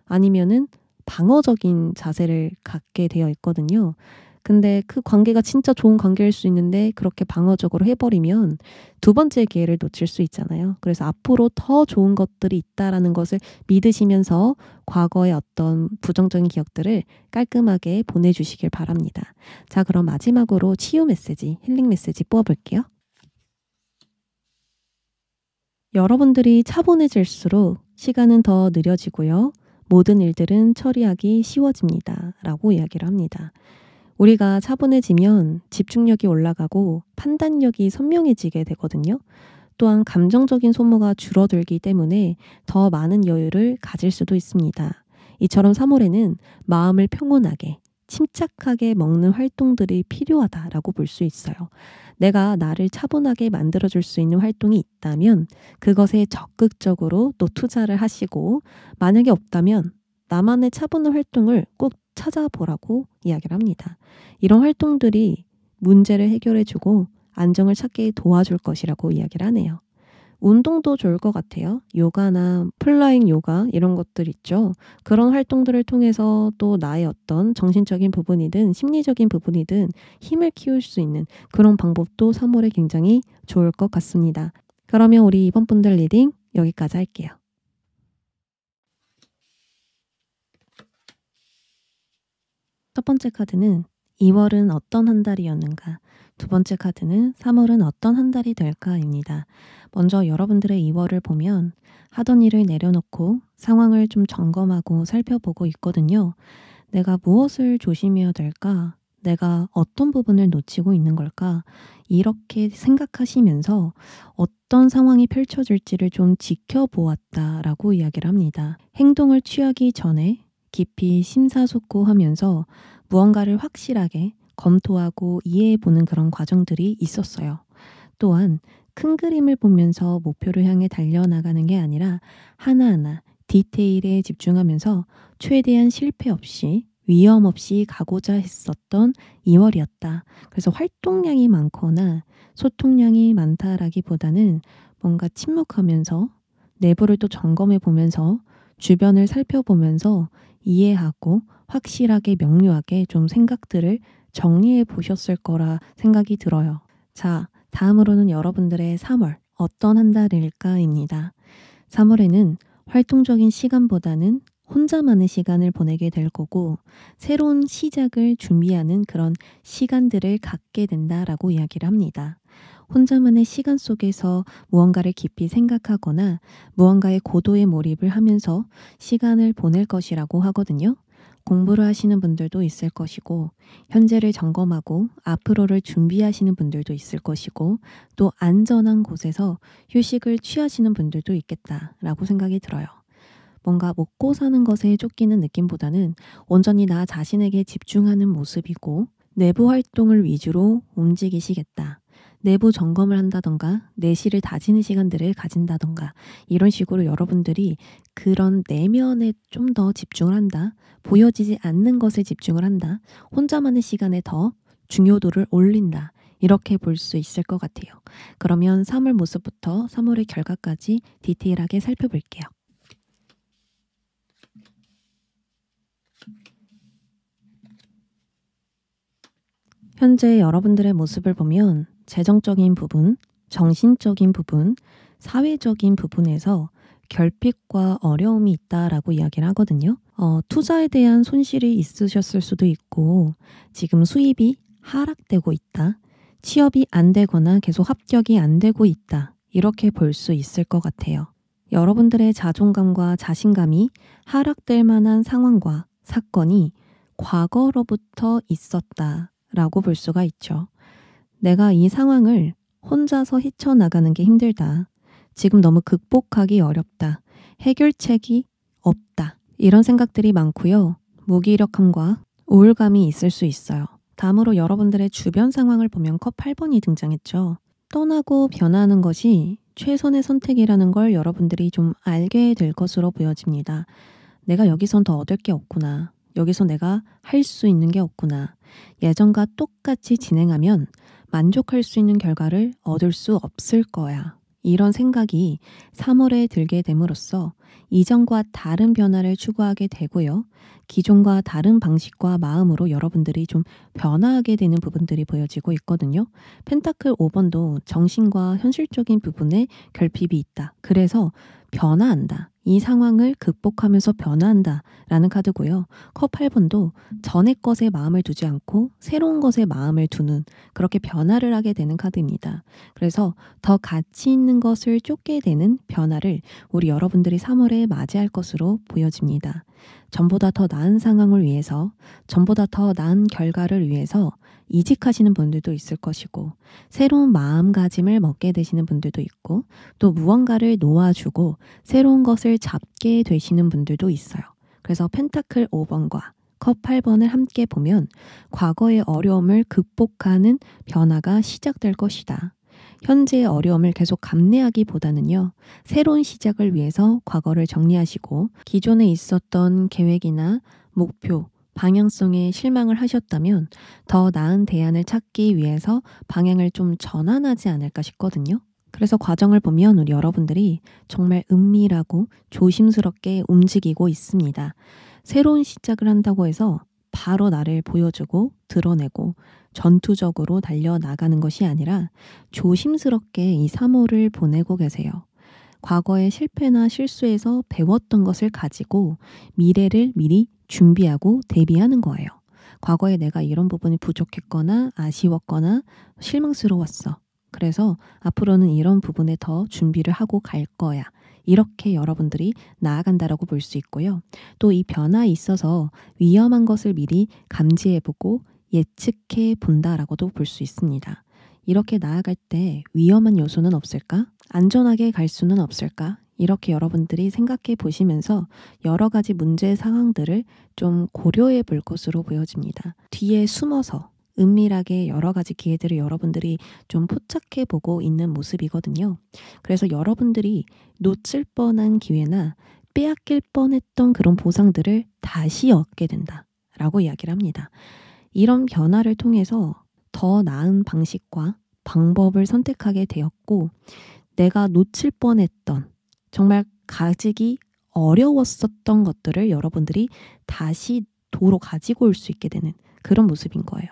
아니면은 방어적인 자세를 갖게 되어 있거든요. 근데 그 관계가 진짜 좋은 관계일 수 있는데 그렇게 방어적으로 해버리면 두 번째 기회를 놓칠 수 있잖아요. 그래서 앞으로 더 좋은 것들이 있다라는 것을 믿으시면서 과거의 어떤 부정적인 기억들을 깔끔하게 보내주시길 바랍니다. 자, 그럼 마지막으로 치유 메시지, 힐링 메시지 뽑아볼게요. 여러분들이 차분해질수록 시간은 더 느려지고요. 모든 일들은 처리하기 쉬워집니다. 라고 이야기를 합니다. 우리가 차분해지면 집중력이 올라가고 판단력이 선명해지게 되거든요. 또한 감정적인 소모가 줄어들기 때문에 더 많은 여유를 가질 수도 있습니다. 이처럼 3월에는 마음을 평온하게, 침착하게 먹는 활동들이 필요하다라고 볼 수 있어요. 내가 나를 차분하게 만들어줄 수 있는 활동이 있다면 그것에 적극적으로 또 투자를 하시고 만약에 없다면 나만의 차분한 활동을 꼭 찾아보라고 이야기를 합니다. 이런 활동들이 문제를 해결해주고 안정을 찾게 도와줄 것이라고 이야기를 하네요. 운동도 좋을 것 같아요. 요가나 플라잉 요가 이런 것들 있죠. 그런 활동들을 통해서 또 나의 어떤 정신적인 부분이든 심리적인 부분이든 힘을 키울 수 있는 그런 방법도 3월에 굉장히 좋을 것 같습니다. 그러면 우리 이번 분들 리딩 여기까지 할게요. 첫 번째 카드는 2월은 어떤 한 달이었는가? 두 번째 카드는 3월은 어떤 한 달이 될까입니다. 먼저 여러분들의 2월을 보면 하던 일을 내려놓고 상황을 좀 점검하고 살펴보고 있거든요. 내가 무엇을 조심해야 될까? 내가 어떤 부분을 놓치고 있는 걸까? 이렇게 생각하시면서 어떤 상황이 펼쳐질지를 좀 지켜보았다라고 이야기를 합니다. 행동을 취하기 전에 깊이 심사숙고하면서 무언가를 확실하게 검토하고 이해해보는 그런 과정들이 있었어요. 또한 큰 그림을 보면서 목표를 향해 달려나가는 게 아니라 하나하나 디테일에 집중하면서 최대한 실패 없이 위험 없이 가고자 했었던 2월이었다. 그래서 활동량이 많거나 소통량이 많다라기보다는 뭔가 침묵하면서 내부를 또 점검해 보면서 주변을 살펴보면서 이해하고 확실하게 명료하게 좀 생각들을 정리해 보셨을 거라 생각이 들어요. 자, 다음으로는 여러분들의 3월 어떤 한 달일까입니다. 3월에는 활동적인 시간보다는 혼자만의 시간을 보내게 될 거고 새로운 시작을 준비하는 그런 시간들을 갖게 된다라고 이야기를 합니다. 혼자만의 시간 속에서 무언가를 깊이 생각하거나 무언가에 고도의 몰입을 하면서 시간을 보낼 것이라고 하거든요. 공부를 하시는 분들도 있을 것이고 현재를 점검하고 앞으로를 준비하시는 분들도 있을 것이고 또 안전한 곳에서 휴식을 취하시는 분들도 있겠다라고 생각이 들어요. 뭔가 먹고 사는 것에 쫓기는 느낌보다는 온전히 나 자신에게 집중하는 모습이고 내부 활동을 위주로 움직이시겠다. 내부 점검을 한다던가 내실을 다지는 시간들을 가진다던가 이런 식으로 여러분들이 그런 내면에 좀 더 집중을 한다. 보여지지 않는 것에 집중을 한다. 혼자만의 시간에 더 중요도를 올린다. 이렇게 볼 수 있을 것 같아요. 그러면 3월 모습부터 3월의 결과까지 디테일하게 살펴볼게요. 현재 여러분들의 모습을 보면 재정적인 부분, 정신적인 부분, 사회적인 부분에서 결핍과 어려움이 있다라고 이야기를 하거든요. 투자에 대한 손실이 있으셨을 수도 있고 지금 수입이 하락되고 있다. 취업이 안 되거나 계속 합격이 안 되고 있다. 이렇게 볼 수 있을 것 같아요. 여러분들의 자존감과 자신감이 하락될 만한 상황과 사건이 과거로부터 있었다라고 볼 수가 있죠. 내가 이 상황을 혼자서 헤쳐나가는 게 힘들다. 지금 너무 극복하기 어렵다. 해결책이 없다. 이런 생각들이 많고요. 무기력함과 우울감이 있을 수 있어요. 다음으로 여러분들의 주변 상황을 보면 컵 8번이 등장했죠. 떠나고 변화하는 것이 최선의 선택이라는 걸 여러분들이 좀 알게 될 것으로 보여집니다. 내가 여기선 더 얻을 게 없구나. 여기서 내가 할 수 있는 게 없구나. 예전과 똑같이 진행하면 만족할 수 있는 결과를 얻을 수 없을 거야. 이런 생각이 3월에 들게 됨으로써 이전과 다른 변화를 추구하게 되고요. 기존과 다른 방식과 마음으로 여러분들이 좀 변화하게 되는 부분들이 보여지고 있거든요. 펜타클 5번도 정신과 현실적인 부분에 결핍이 있다. 그래서 변화한다. 이 상황을 극복하면서 변화한다 라는 카드고요. 컵 8번도 전의 것에 마음을 두지 않고 새로운 것에 마음을 두는 그렇게 변화를 하게 되는 카드입니다. 그래서 더 가치 있는 것을 쫓게 되는 변화를 우리 여러분들이 3월에 맞이할 것으로 보여집니다. 전보다 더 나은 상황을 위해서, 전보다 더 나은 결과를 위해서 이직하시는 분들도 있을 것이고 새로운 마음가짐을 먹게 되시는 분들도 있고 또 무언가를 놓아주고 새로운 것을 잡게 되시는 분들도 있어요. 그래서 펜타클 5번과 컵 8번을 함께 보면 과거의 어려움을 극복하는 변화가 시작될 것이다. 현재의 어려움을 계속 감내하기보다는요. 새로운 시작을 위해서 과거를 정리하시고 기존에 있었던 계획이나 목표, 방향성에 실망을 하셨다면 더 나은 대안을 찾기 위해서 방향을 좀 전환하지 않을까 싶거든요. 그래서 과정을 보면 우리 여러분들이 정말 은밀하고 조심스럽게 움직이고 있습니다. 새로운 시작을 한다고 해서 바로 나를 보여주고 드러내고 전투적으로 달려나가는 것이 아니라 조심스럽게 이 3월을 보내고 계세요. 과거의 실패나 실수에서 배웠던 것을 가지고 미래를 미리 준비하고 대비하는 거예요. 과거에 내가 이런 부분이 부족했거나 아쉬웠거나 실망스러웠어. 그래서 앞으로는 이런 부분에 더 준비를 하고 갈 거야. 이렇게 여러분들이 나아간다라고 볼 수 있고요. 또 이 변화에 있어서 위험한 것을 미리 감지해보고 예측해 본다라고도 볼 수 있습니다. 이렇게 나아갈 때 위험한 요소는 없을까? 안전하게 갈 수는 없을까? 이렇게 여러분들이 생각해 보시면서 여러 가지 문제 상황들을 좀 고려해 볼 것으로 보여집니다. 뒤에 숨어서 은밀하게 여러 가지 기회들을 여러분들이 좀 포착해 보고 있는 모습이거든요. 그래서 여러분들이 놓칠 뻔한 기회나 빼앗길 뻔했던 그런 보상들을 다시 얻게 된다라고 이야기를 합니다. 이런 변화를 통해서 더 나은 방식과 방법을 선택하게 되었고, 내가 놓칠 뻔했던 정말 가지기 어려웠었던 것들을 여러분들이 다시 도로 가지고 올 수 있게 되는 그런 모습인 거예요.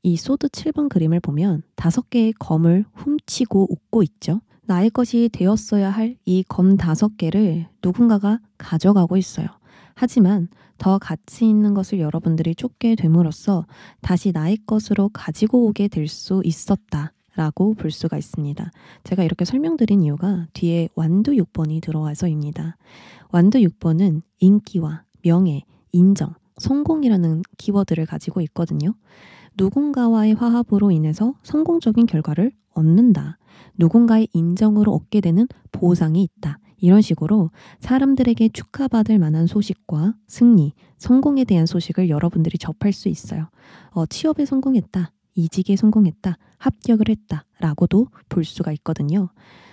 이 소드 7번 그림을 보면 5개의 검을 훔치고 웃고 있죠. 나의 것이 되었어야 할 이 검 5개를 누군가가 가져가고 있어요. 하지만 더 가치 있는 것을 여러분들이 쫓게 됨으로써 다시 나의 것으로 가지고 오게 될 수 있었다라고 볼 수가 있습니다. 제가 이렇게 설명드린 이유가 뒤에 완두 6번이 들어와서입니다. 완두 6번은 인기와 명예, 인정, 성공이라는 키워드를 가지고 있거든요. 누군가와의 화합으로 인해서 성공적인 결과를 얻는다. 누군가의 인정으로 얻게 되는 보상이 있다. 이런 식으로 사람들에게 축하받을 만한 소식과 승리, 성공에 대한 소식을 여러분들이 접할 수 있어요. 취업에 성공했다, 이직에 성공했다, 합격을 했다 라고도 볼 수가 있거든요.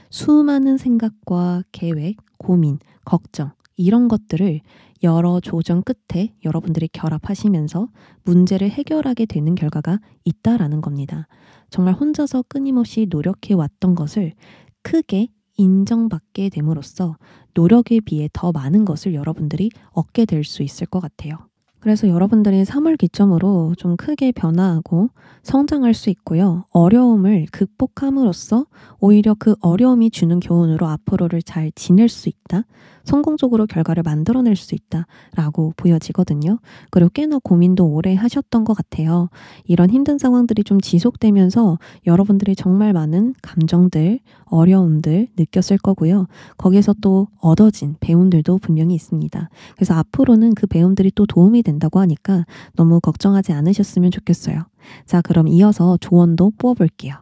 수많은 생각과 계획, 고민, 걱정 이런 것들을 여러 조정 끝에 여러분들이 결합하시면서 문제를 해결하게 되는 결과가 있다라는 겁니다. 정말 혼자서 끊임없이 노력해 왔던 것을 크게 인정받게 됨으로써 노력에 비해 더 많은 것을 여러분들이 얻게 될 수 있을 것 같아요. 그래서 여러분들이 3월 기점으로 좀 크게 변화하고 성장할 수 있고요. 어려움을 극복함으로써 오히려 그 어려움이 주는 교훈으로 앞으로를 잘 지낼 수 있다. 성공적으로 결과를 만들어낼 수 있다라고 보여지거든요. 그리고 꽤나 고민도 오래 하셨던 것 같아요. 이런 힘든 상황들이 좀 지속되면서 여러분들이 정말 많은 감정들, 어려움들 느꼈을 거고요. 거기에서 또 얻어진 배움들도 분명히 있습니다. 그래서 앞으로는 그 배움들이 또 도움이 된다고 하니까 너무 걱정하지 않으셨으면 좋겠어요. 자, 그럼 이어서 조언도 뽑아볼게요.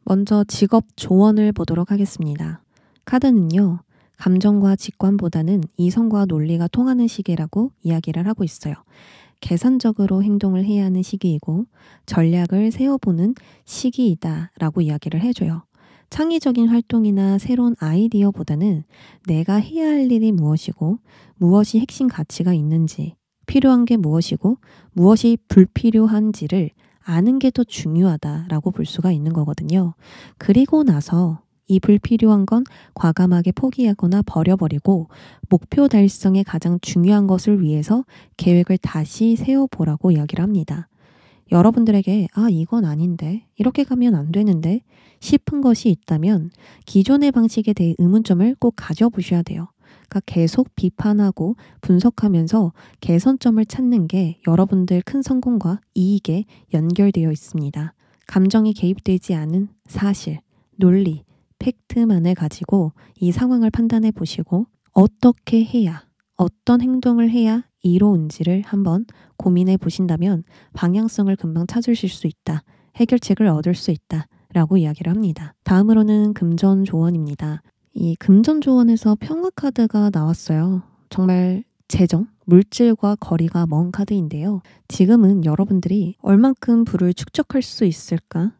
먼저 직업 조언을 보도록 하겠습니다. 카드는요, 감정과 직관보다는 이성과 논리가 통하는 시기라고 이야기를 하고 있어요. 계산적으로 행동을 해야 하는 시기이고 전략을 세워보는 시기이다라고 이야기를 해줘요. 창의적인 활동이나 새로운 아이디어보다는 내가 해야 할 일이 무엇이고 무엇이 핵심 가치가 있는지, 필요한 게 무엇이고 무엇이 불필요한지를 아는 게 더 중요하다라고 볼 수가 있는 거거든요. 그리고 나서 이 불필요한 건 과감하게 포기하거나 버려버리고 목표 달성에 가장 중요한 것을 위해서 계획을 다시 세워보라고 이야기를 합니다. 여러분들에게 이건 아닌데, 이렇게 가면 안 되는데 싶은 것이 있다면 기존의 방식에 대해 의문점을 꼭 가져보셔야 돼요. 그러니까 계속 비판하고 분석하면서 개선점을 찾는 게 여러분들 큰 성공과 이익에 연결되어 있습니다. 감정이 개입되지 않은 사실, 논리, 팩트만을 가지고 이 상황을 판단해 보시고 어떻게 해야, 어떤 행동을 해야 이로운지를 한번 고민해 보신다면 방향성을 금방 찾으실 수 있다. 해결책을 얻을 수 있다. 라고 이야기를 합니다. 다음으로는 금전 조언입니다. 이 금전 조언에서 평화 카드가 나왔어요. 정말 재정, 물질과 거리가 먼 카드인데요. 지금은 여러분들이 얼만큼 부를 축적할 수 있을까?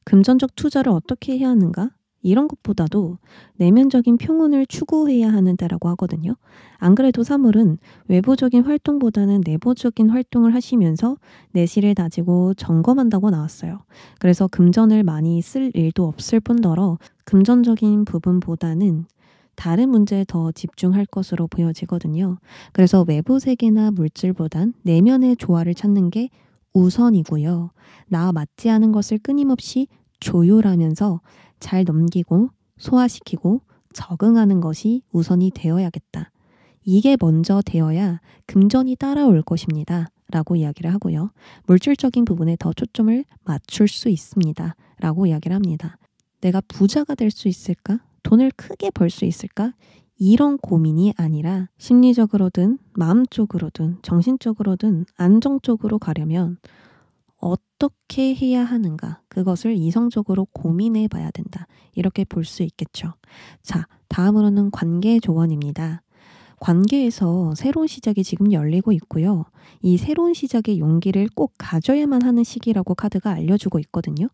금전적 투자를 어떻게 해야 하는가? 이런 것보다도 내면적인 평온을 추구해야 하는 때라고 하거든요. 안 그래도 사물은 외부적인 활동보다는 내부적인 활동을 하시면서 내실을 다지고 점검한다고 나왔어요. 그래서 금전을 많이 쓸 일도 없을 뿐더러 금전적인 부분보다는 다른 문제에 더 집중할 것으로 보여지거든요. 그래서 외부 세계나 물질보단 내면의 조화를 찾는 게 우선이고요. 나와 맞지 않은 것을 끊임없이 조율하면서 잘 넘기고 소화시키고 적응하는 것이 우선이 되어야겠다. 이게 먼저 되어야 금전이 따라올 것입니다. 라고 이야기를 하고요. 물질적인 부분에 더 초점을 맞출 수 있습니다. 라고 이야기를 합니다. 내가 부자가 될 수 있을까? 돈을 크게 벌 수 있을까? 이런 고민이 아니라 심리적으로든 마음적으로든 정신적으로든 안정적으로 가려면 어떻게 해야 하는가? 그것을 이성적으로 고민해 봐야 된다. 이렇게 볼 수 있겠죠. 자, 다음으로는 관계 조언입니다. 관계에서 새로운 시작이 지금 열리고 있고요. 이 새로운 시작의 용기를 꼭 가져야만 하는 시기라고 카드가 알려주고 있거든요.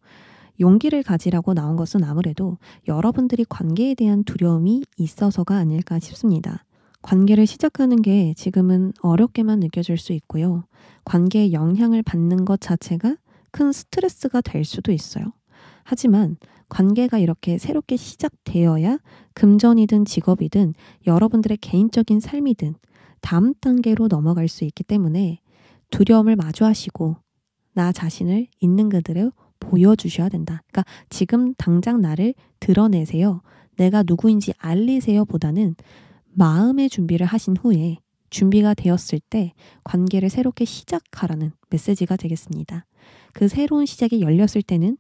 용기를 가지라고 나온 것은 아무래도 여러분들이 관계에 대한 두려움이 있어서가 아닐까 싶습니다. 관계를 시작하는 게 지금은 어렵게만 느껴질 수 있고요. 관계에 영향을 받는 것 자체가 큰 스트레스가 될 수도 있어요. 하지만 관계가 이렇게 새롭게 시작되어야 금전이든 직업이든 여러분들의 개인적인 삶이든 다음 단계로 넘어갈 수 있기 때문에 두려움을 마주하시고 나 자신을 있는 그대로 보여주셔야 된다. 그러니까 지금 당장 나를 드러내세요. 내가 누구인지 알리세요 보다는 마음의 준비를 하신 후에 준비가 되었을 때 관계를 새롭게 시작하라는 메시지가 되겠습니다. 그 새로운 시작이 열렸을 때는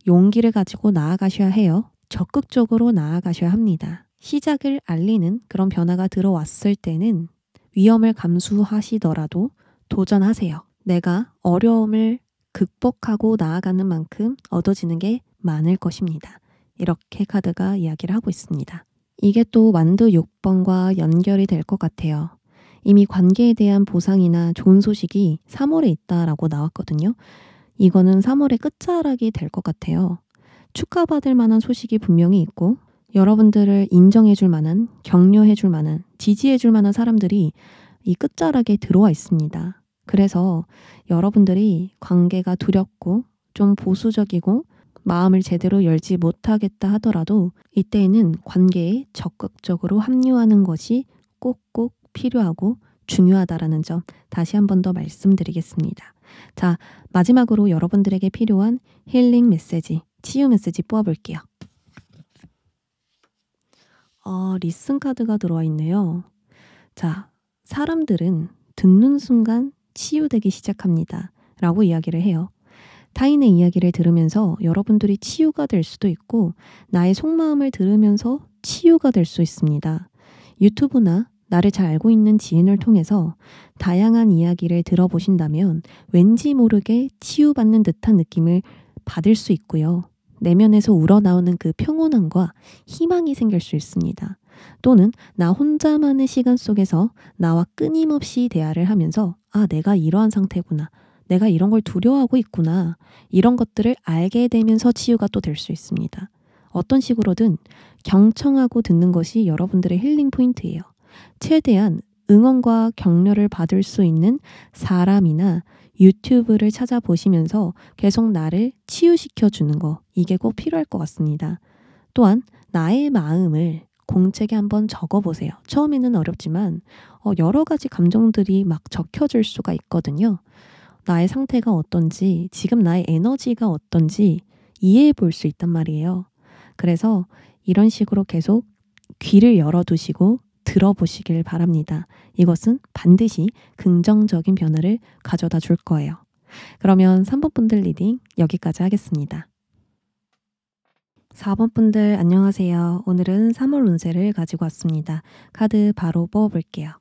용기를 가지고 나아가셔야 해요. 적극적으로 나아가셔야 합니다. 시작을 알리는 그런 변화가 들어왔을 때는 위험을 감수하시더라도 도전하세요. 내가 어려움을 극복하고 나아가는 만큼 얻어지는 게 많을 것입니다. 이렇게 카드가 이야기를 하고 있습니다. 이게 또 만두 6번과 연결이 될 것 같아요. 이미 관계에 대한 보상이나 좋은 소식이 3월에 있다라고 나왔거든요. 이거는 3월의 끝자락이 될 것 같아요. 축하받을 만한 소식이 분명히 있고 여러분들을 인정해줄 만한, 격려해줄 만한, 지지해줄 만한 사람들이 이 끝자락에 들어와 있습니다. 그래서 여러분들이 관계가 두렵고 좀 보수적이고 마음을 제대로 열지 못하겠다 하더라도 이때에는 관계에 적극적으로 합류하는 것이 꼭꼭 필요하고 중요하다라는 점 다시 한 번 더 말씀드리겠습니다. 자, 마지막으로 여러분들에게 필요한 힐링 메시지, 치유 메시지 뽑아볼게요. 리슨 카드가 들어와 있네요. 자, 사람들은 듣는 순간 치유되기 시작합니다. 라고 이야기를 해요. 타인의 이야기를 들으면서 여러분들이 치유가 될 수도 있고 나의 속마음을 들으면서 치유가 될 수 있습니다. 유튜브나 나를 잘 알고 있는 지인을 통해서 다양한 이야기를 들어보신다면 왠지 모르게 치유받는 듯한 느낌을 받을 수 있고요. 내면에서 우러나오는 그 평온함과 희망이 생길 수 있습니다. 또는 나 혼자만의 시간 속에서 나와 끊임없이 대화를 하면서 내가 이러한 상태구나. 내가 이런 걸 두려워하고 있구나. 이런 것들을 알게 되면서 치유가 또 될 수 있습니다. 어떤 식으로든 경청하고 듣는 것이 여러분들의 힐링 포인트예요. 최대한 응원과 격려를 받을 수 있는 사람이나 유튜브를 찾아보시면서 계속 나를 치유시켜주는 거, 이게 꼭 필요할 것 같습니다. 또한 나의 마음을 공책에 한번 적어보세요. 처음에는 어렵지만 여러 가지 감정들이 막 적혀질 수가 있거든요. 나의 상태가 어떤지, 지금 나의 에너지가 어떤지 이해해 볼 수 있단 말이에요. 그래서 이런 식으로 계속 귀를 열어두시고 들어보시길 바랍니다. 이것은 반드시 긍정적인 변화를 가져다 줄 거예요. 그러면 3번 분들 리딩 여기까지 하겠습니다. 4번 분들 안녕하세요. 오늘은 3월 운세를 가지고 왔습니다. 카드 바로 뽑아볼게요.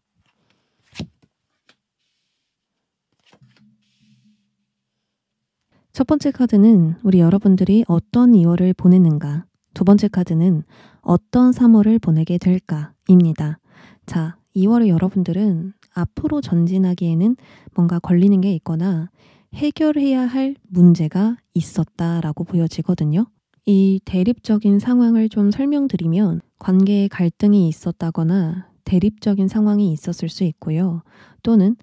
첫 번째 카드는 우리 여러분들이 어떤 2월을 보냈는가, 두 번째 카드는 어떤 3월을 보내게 될까입니다. 자, 2월에 여러분들은 앞으로 전진하기에는 뭔가 걸리는 게 있거나 해결해야 할 문제가 있었다라고 보여지거든요. 이 대립적인 상황을 좀 설명드리면 관계에 갈등이 있었다거나 대립적인 상황이 있었을 수 있고요. 또는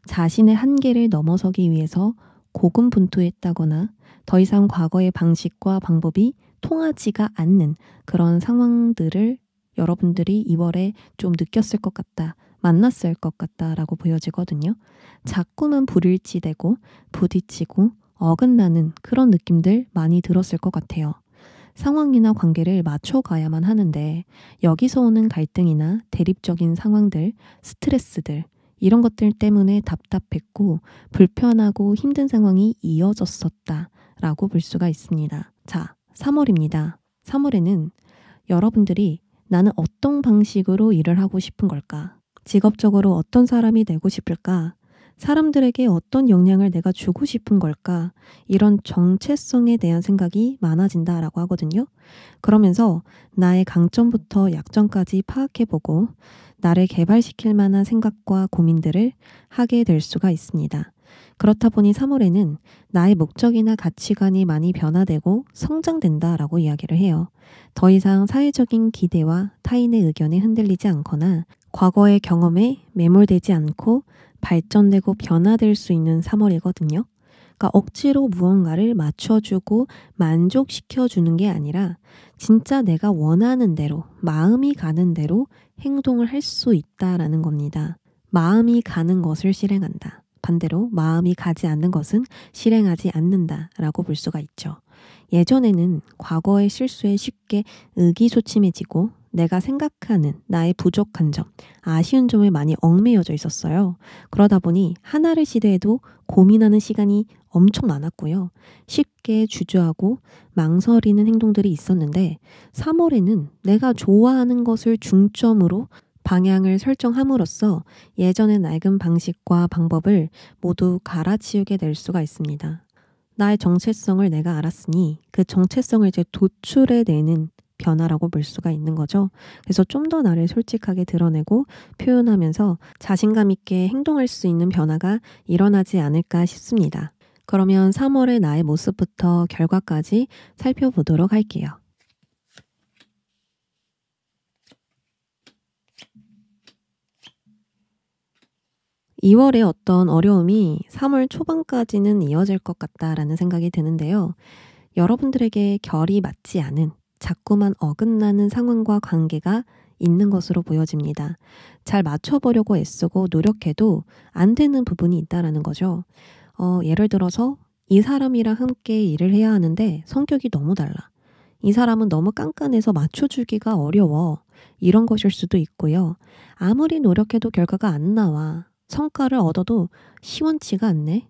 자신의 한계를 넘어서기 위해서 고군분투했다거나 더 이상 과거의 방식과 방법이 통하지가 않는 그런 상황들을 여러분들이 2월에 좀 느꼈을 것 같다, 만났을 것 같다라고 보여지거든요. 자꾸만 불일치되고 부딪히고 어긋나는 그런 느낌들 많이 들었을 것 같아요. 상황이나 관계를 맞춰가야만 하는데 여기서 오는 갈등이나 대립적인 상황들, 스트레스들 이런 것들 때문에 답답했고 불편하고 힘든 상황이 이어졌었다라고 볼 수가 있습니다. 자, 3월입니다. 3월에는 여러분들이 나는 어떤 방식으로 일을 하고 싶은 걸까? 직업적으로 어떤 사람이 되고 싶을까? 사람들에게 어떤 영향을 내가 주고 싶은 걸까? 이런 정체성에 대한 생각이 많아진다라고 하거든요. 그러면서 나의 강점부터 약점까지 파악해보고 나를 개발시킬 만한 생각과 고민들을 하게 될 수가 있습니다. 그렇다 보니 3월에는 나의 목적이나 가치관이 많이 변화되고 성장된다라고 이야기를 해요. 더 이상 사회적인 기대와 타인의 의견에 흔들리지 않거나 과거의 경험에 매몰되지 않고 발전되고 변화될 수 있는 3월이거든요. 그러니까 억지로 무언가를 맞춰주고 만족시켜주는 게 아니라 진짜 내가 원하는 대로, 마음이 가는 대로 행동을 할 수 있다라는 겁니다. 마음이 가는 것을 실행한다. 반대로 마음이 가지 않는 것은 실행하지 않는다라고 볼 수가 있죠. 예전에는 과거의 실수에 쉽게 의기소침해지고 내가 생각하는 나의 부족한 점, 아쉬운 점에 많이 얽매여져 있었어요. 그러다 보니 하나를 시도해도 고민하는 시간이 엄청 많았고요. 쉽게 주저하고 망설이는 행동들이 있었는데 3월에는 내가 좋아하는 것을 중점으로 방향을 설정함으로써 예전의 낡은 방식과 방법을 모두 갈아치우게 될 수가 있습니다. 나의 정체성을 내가 알았으니 그 정체성을 이제 도출해내는 변화라고 볼 수가 있는 거죠. 그래서 좀 더 나를 솔직하게 드러내고 표현하면서 자신감 있게 행동할 수 있는 변화가 일어나지 않을까 싶습니다. 그러면 3월의 나의 모습부터 결과까지 살펴보도록 할게요. 2월에 어떤 어려움이 3월 초반까지는 이어질 것 같다라는 생각이 드는데요. 여러분들에게 결이 맞지 않은 자꾸만 어긋나는 상황과 관계가 있는 것으로 보여집니다. 잘 맞춰보려고 애쓰고 노력해도 안 되는 부분이 있다라는 거죠. 예를 들어서 이 사람이랑 함께 일을 해야 하는데 성격이 너무 달라. 이 사람은 너무 깐깐해서 맞춰주기가 어려워. 이런 것일 수도 있고요. 아무리 노력해도 결과가 안 나와. 성과를 얻어도 시원치가 않네.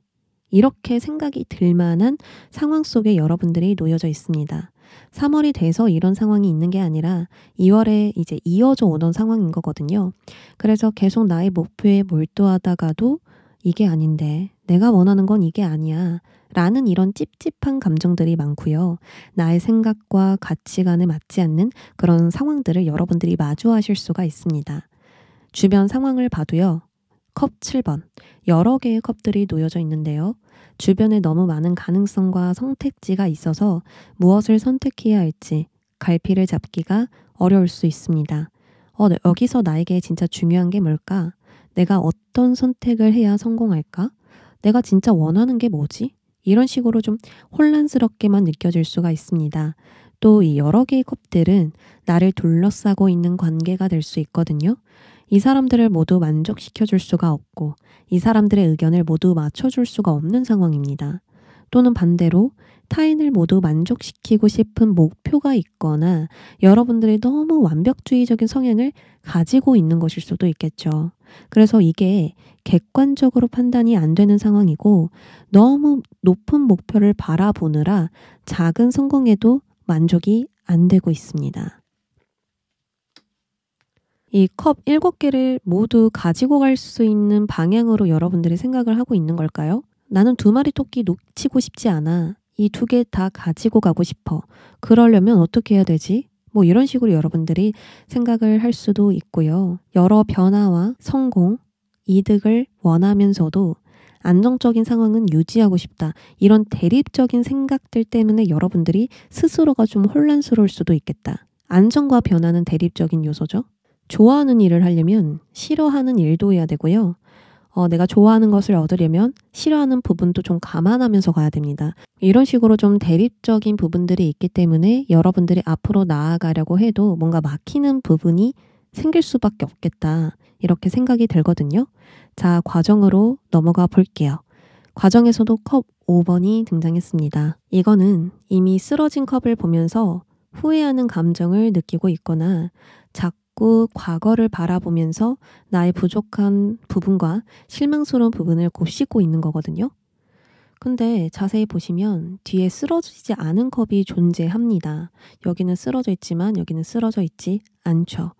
이렇게 생각이 들 만한 상황 속에 여러분들이 놓여져 있습니다. 3월이 돼서 이런 상황이 있는 게 아니라 2월에 이제 이어져 오던 상황인 거거든요. 그래서 계속 나의 목표에 몰두하다가도 이게 아닌데, 내가 원하는 건 이게 아니야 라는 이런 찝찝한 감정들이 많고요. 나의 생각과 가치관에 맞지 않는 그런 상황들을 여러분들이 마주하실 수가 있습니다. 주변 상황을 봐도요. 컵 7번, 여러 개의 컵들이 놓여져 있는데요. 주변에 너무 많은 가능성과 선택지가 있어서 무엇을 선택해야 할지 갈피를 잡기가 어려울 수 있습니다. 여기서 나에게 진짜 중요한 게 뭘까? 내가 어떤 선택을 해야 성공할까? 내가 진짜 원하는 게 뭐지? 이런 식으로 좀 혼란스럽게만 느껴질 수가 있습니다. 또 이 여러 개의 컵들은 나를 둘러싸고 있는 관계가 될 수 있거든요. 이 사람들을 모두 만족시켜줄 수가 없고 이 사람들의 의견을 모두 맞춰줄 수가 없는 상황입니다. 또는 반대로 타인을 모두 만족시키고 싶은 목표가 있거나 여러분들이 너무 완벽주의적인 성향을 가지고 있는 것일 수도 있겠죠. 그래서 이게 객관적으로 판단이 안 되는 상황이고 너무 높은 목표를 바라보느라 작은 성공에도 만족이 안 되고 있습니다. 이 컵 7개를 모두 가지고 갈 수 있는 방향으로 여러분들이 생각을 하고 있는 걸까요? 나는 2마리 토끼 놓치고 싶지 않아. 이 2개 다 가지고 가고 싶어. 그러려면 어떻게 해야 되지? 뭐 이런 식으로 여러분들이 생각을 할 수도 있고요. 여러 변화와 성공, 이득을 원하면서도 안정적인 상황은 유지하고 싶다. 이런 대립적인 생각들 때문에 여러분들이 스스로가 좀 혼란스러울 수도 있겠다. 안정과 변화는 대립적인 요소죠. 좋아하는 일을 하려면 싫어하는 일도 해야 되고요. 내가 좋아하는 것을 얻으려면 싫어하는 부분도 좀 감안하면서 가야 됩니다. 이런 식으로 좀 대립적인 부분들이 있기 때문에 여러분들이 앞으로 나아가려고 해도 뭔가 막히는 부분이 생길 수밖에 없겠다. 이렇게 생각이 들거든요. 자, 과정으로 넘어가 볼게요. 과정에서도 컵 5번이 등장했습니다. 이거는 이미 쓰러진 컵을 보면서 후회하는 감정을 느끼고 있거나 자꾸 과거를 바라보면서 나의 부족한 부분과 실망스러운 부분을 곱씹고 있는 거거든요. 근데 자세히 보시면 뒤에 쓰러지지 않은 컵이 존재합니다. 여기는 쓰러져 있지만 여기는 쓰러져 있지 않죠.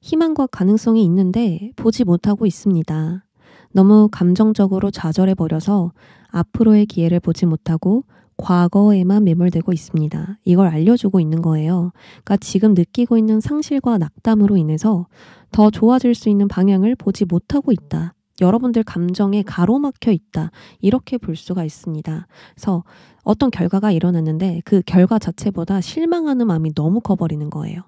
희망과 가능성이 있는데 보지 못하고 있습니다. 너무 감정적으로 좌절해버려서 앞으로의 기회를 보지 못하고 과거에만 매몰되고 있습니다. 이걸 알려주고 있는 거예요. 그러니까 지금 느끼고 있는 상실과 낙담으로 인해서 더 좋아질 수 있는 방향을 보지 못하고 있다. 여러분들 감정에 가로막혀 있다. 이렇게 볼 수가 있습니다. 그래서 어떤 결과가 일어났는데 그 결과 자체보다 실망하는 마음이 너무 커버리는 거예요.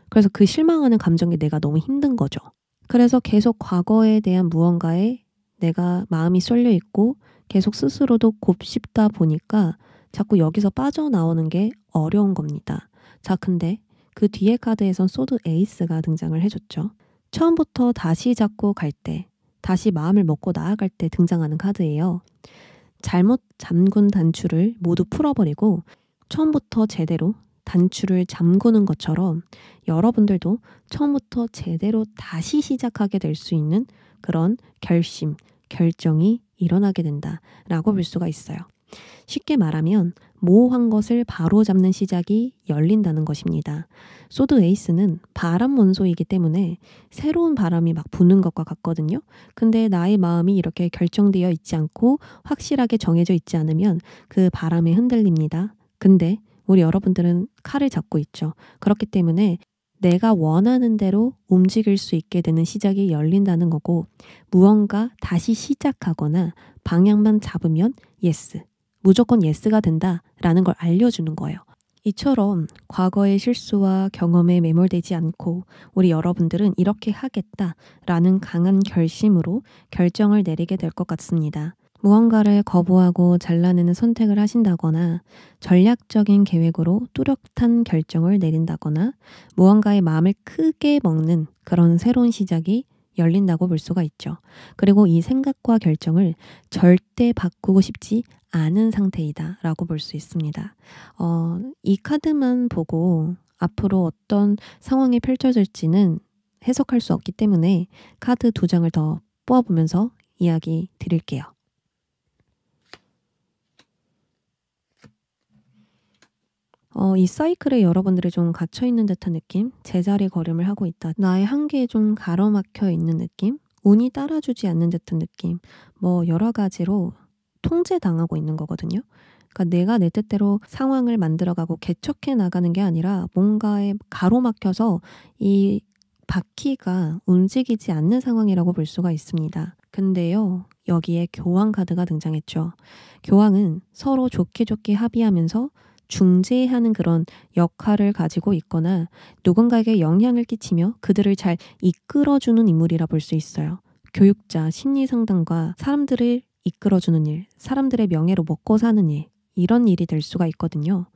그래서 그 실망하는 감정이 내가 너무 힘든 거죠. 그래서 계속 과거에 대한 무언가에 내가 마음이 쏠려 있고 계속 스스로도 곱씹다 보니까 자꾸 여기서 빠져나오는 게 어려운 겁니다. 자, 근데 그 뒤에 카드에선 소드 에이스가 등장을 해줬죠. 처음부터 다시 잡고 갈 때, 다시 마음을 먹고 나아갈 때 등장하는 카드예요. 잘못 잠근 단추를 모두 풀어버리고 처음부터 제대로 단추를 잠그는 것처럼 여러분들도 처음부터 제대로 다시 시작하게 될 수 있는 그런 결정이 일어나게 된다라고 볼 수가 있어요. 쉽게 말하면 모호한 것을 바로잡는 시작이 열린다는 것입니다. 소드 에이스는 바람 원소이기 때문에 새로운 바람이 막 부는 것과 같거든요. 근데 나의 마음이 이렇게 결정되어 있지 않고 확실하게 정해져 있지 않으면 그 바람에 흔들립니다. 근데 우리 여러분들은 칼을 잡고 있죠. 그렇기 때문에 내가 원하는 대로 움직일 수 있게 되는 시작이 열린다는 거고, 무언가 다시 시작하거나 방향만 잡으면 예스, 무조건 예스가 된다라는 걸 알려주는 거예요. 이처럼 과거의 실수와 경험에 매몰되지 않고 우리 여러분들은 이렇게 하겠다라는 강한 결심으로 결정을 내리게 될 것 같습니다. 무언가를 거부하고 잘라내는 선택을 하신다거나 전략적인 계획으로 뚜렷한 결정을 내린다거나 무언가의 마음을 크게 먹는 그런 새로운 시작이 열린다고 볼 수가 있죠. 그리고 이 생각과 결정을 절대 바꾸고 싶지 않은 상태이다 라고 볼 수 있습니다. 이 카드만 보고 앞으로 어떤 상황이 펼쳐질지는 해석할 수 없기 때문에 카드 2장을 더 뽑아보면서 이야기 드릴게요. 이 사이클에 여러분들이 좀 갇혀있는 듯한 느낌? 제자리 걸음을 하고 있다. 나의 한계에 좀 가로막혀 있는 느낌? 운이 따라주지 않는 듯한 느낌? 뭐 여러 가지로 통제당하고 있는 거거든요. 그러니까 내가 내 뜻대로 상황을 만들어가고 개척해 나가는 게 아니라 뭔가에 가로막혀서 이 바퀴가 움직이지 않는 상황이라고 볼 수가 있습니다. 근데요, 여기에 교황 카드가 등장했죠. 교황은 서로 좋게 합의하면서 중재하는 그런 역할을 가지고 있거나 누군가에게 영향을 끼치며 그들을 잘 이끌어주는 인물이라 볼 수 있어요. 교육자, 심리상담과 사람들을 이끌어주는 일, 사람들의 명예로 먹고 사는 일, 이런 일이 될 수가 있거든요.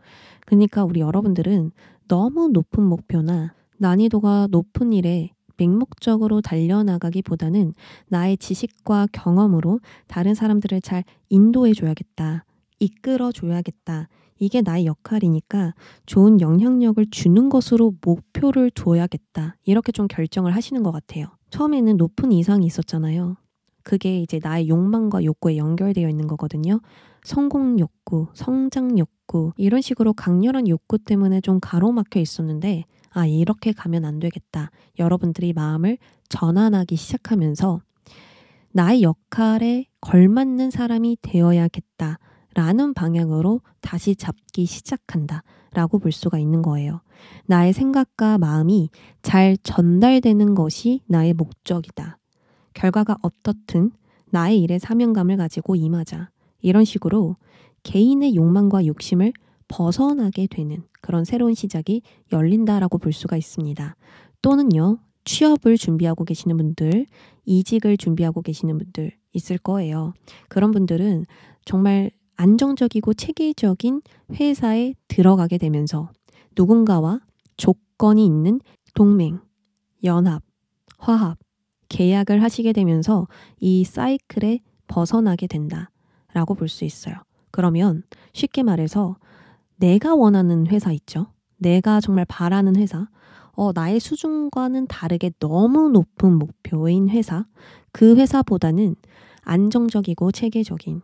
그러니까 우리 여러분들은 너무 높은 목표나 난이도가 높은 일에 맹목적으로 달려나가기보다는 나의 지식과 경험으로 다른 사람들을 잘 인도해줘야겠다, 이끌어줘야겠다. 이게 나의 역할이니까 좋은 영향력을 주는 것으로 목표를 둬야겠다. 이렇게 좀 결정을 하시는 것 같아요. 처음에는 높은 이상이 있었잖아요. 그게 이제 나의 욕망과 욕구에 연결되어 있는 거거든요. 성공 욕구, 성장 욕구, 이런 식으로 강렬한 욕구 때문에 좀 가로막혀 있었는데, 이렇게 가면 안 되겠다. 여러분들이 마음을 전환하기 시작하면서 나의 역할에 걸맞는 사람이 되어야겠다 라는 방향으로 다시 잡기 시작한다 라고 볼 수가 있는 거예요. 나의 생각과 마음이 잘 전달되는 것이 나의 목적이다. 결과가 어떻든 나의 일에 사명감을 가지고 임하자. 이런 식으로 개인의 욕망과 욕심을 벗어나게 되는 그런 새로운 시작이 열린다라고 볼 수가 있습니다. 또는요, 취업을 준비하고 계시는 분들, 이직을 준비하고 계시는 분들 있을 거예요. 그런 분들은 정말 안정적이고 체계적인 회사에 들어가게 되면서 누군가와 조건이 있는 동맹, 연합, 화합, 계약을 하시게 되면서 이 사이클에 벗어나게 된다라고 볼 수 있어요. 그러면 쉽게 말해서 내가 원하는 회사 있죠? 내가 정말 바라는 회사, 나의 수준과는 다르게 너무 높은 목표인 회사, 그 회사보다는 안정적이고 체계적인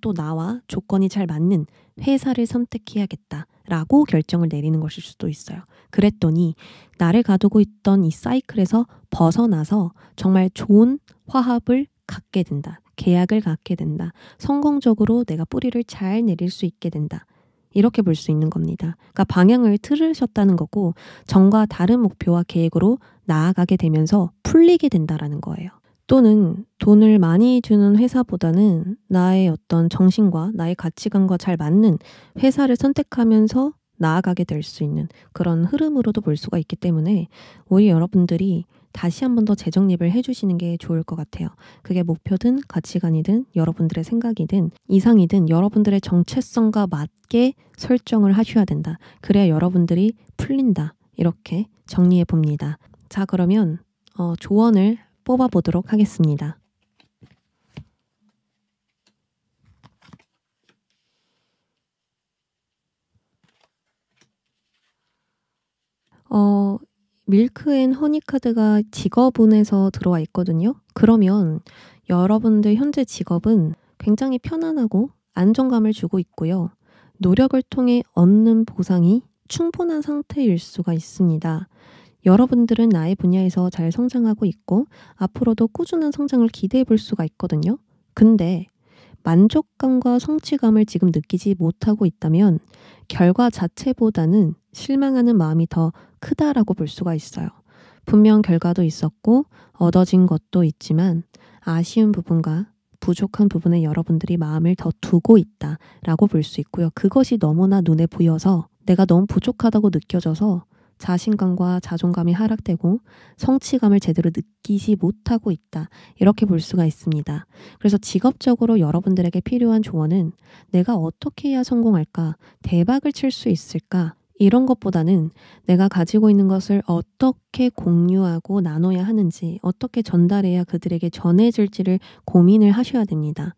또 나와 조건이 잘 맞는 회사를 선택해야겠다라고 결정을 내리는 것일 수도 있어요. 그랬더니 나를 가두고 있던 이 사이클에서 벗어나서 정말 좋은 화합을 갖게 된다. 계약을 갖게 된다. 성공적으로 내가 뿌리를 잘 내릴 수 있게 된다. 이렇게 볼 수 있는 겁니다. 그러니까 방향을 틀으셨다는 거고 전과 다른 목표와 계획으로 나아가게 되면서 풀리게 된다라는 거예요. 또는 돈을 많이 주는 회사보다는 나의 어떤 정신과 나의 가치관과 잘 맞는 회사를 선택하면서 나아가게 될 수 있는 그런 흐름으로도 볼 수가 있기 때문에 오히려 여러분들이 다시 한 번 더 재정립을 해주시는 게 좋을 것 같아요. 그게 목표든 가치관이든 여러분들의 생각이든 이상이든 여러분들의 정체성과 맞게 설정을 하셔야 된다. 그래야 여러분들이 풀린다. 이렇게 정리해 봅니다. 자, 그러면 조언을 뽑아보도록 하겠습니다. 밀크 앤 허니 카드가 직업운에서 들어와 있거든요. 그러면 여러분들 현재 직업은 굉장히 편안하고 안정감을 주고 있고요. 노력을 통해 얻는 보상이 충분한 상태일 수가 있습니다. 여러분들은 나의 분야에서 잘 성장하고 있고 앞으로도 꾸준한 성장을 기대해 볼 수가 있거든요. 근데 만족감과 성취감을 지금 느끼지 못하고 있다면 결과 자체보다는 실망하는 마음이 더 크다라고 볼 수가 있어요. 분명 결과도 있었고 얻어진 것도 있지만 아쉬운 부분과 부족한 부분에 여러분들이 마음을 더 두고 있다라고 볼 수 있고요. 그것이 너무나 눈에 보여서 내가 너무 부족하다고 느껴져서 자신감과 자존감이 하락되고 성취감을 제대로 느끼지 못하고 있다. 이렇게 볼 수가 있습니다. 그래서 직업적으로 여러분들에게 필요한 조언은 내가 어떻게 해야 성공할까? 대박을 칠 수 있을까? 이런 것보다는 내가 가지고 있는 것을 어떻게 공유하고 나눠야 하는지, 어떻게 전달해야 그들에게 전해질지를 고민을 하셔야 됩니다.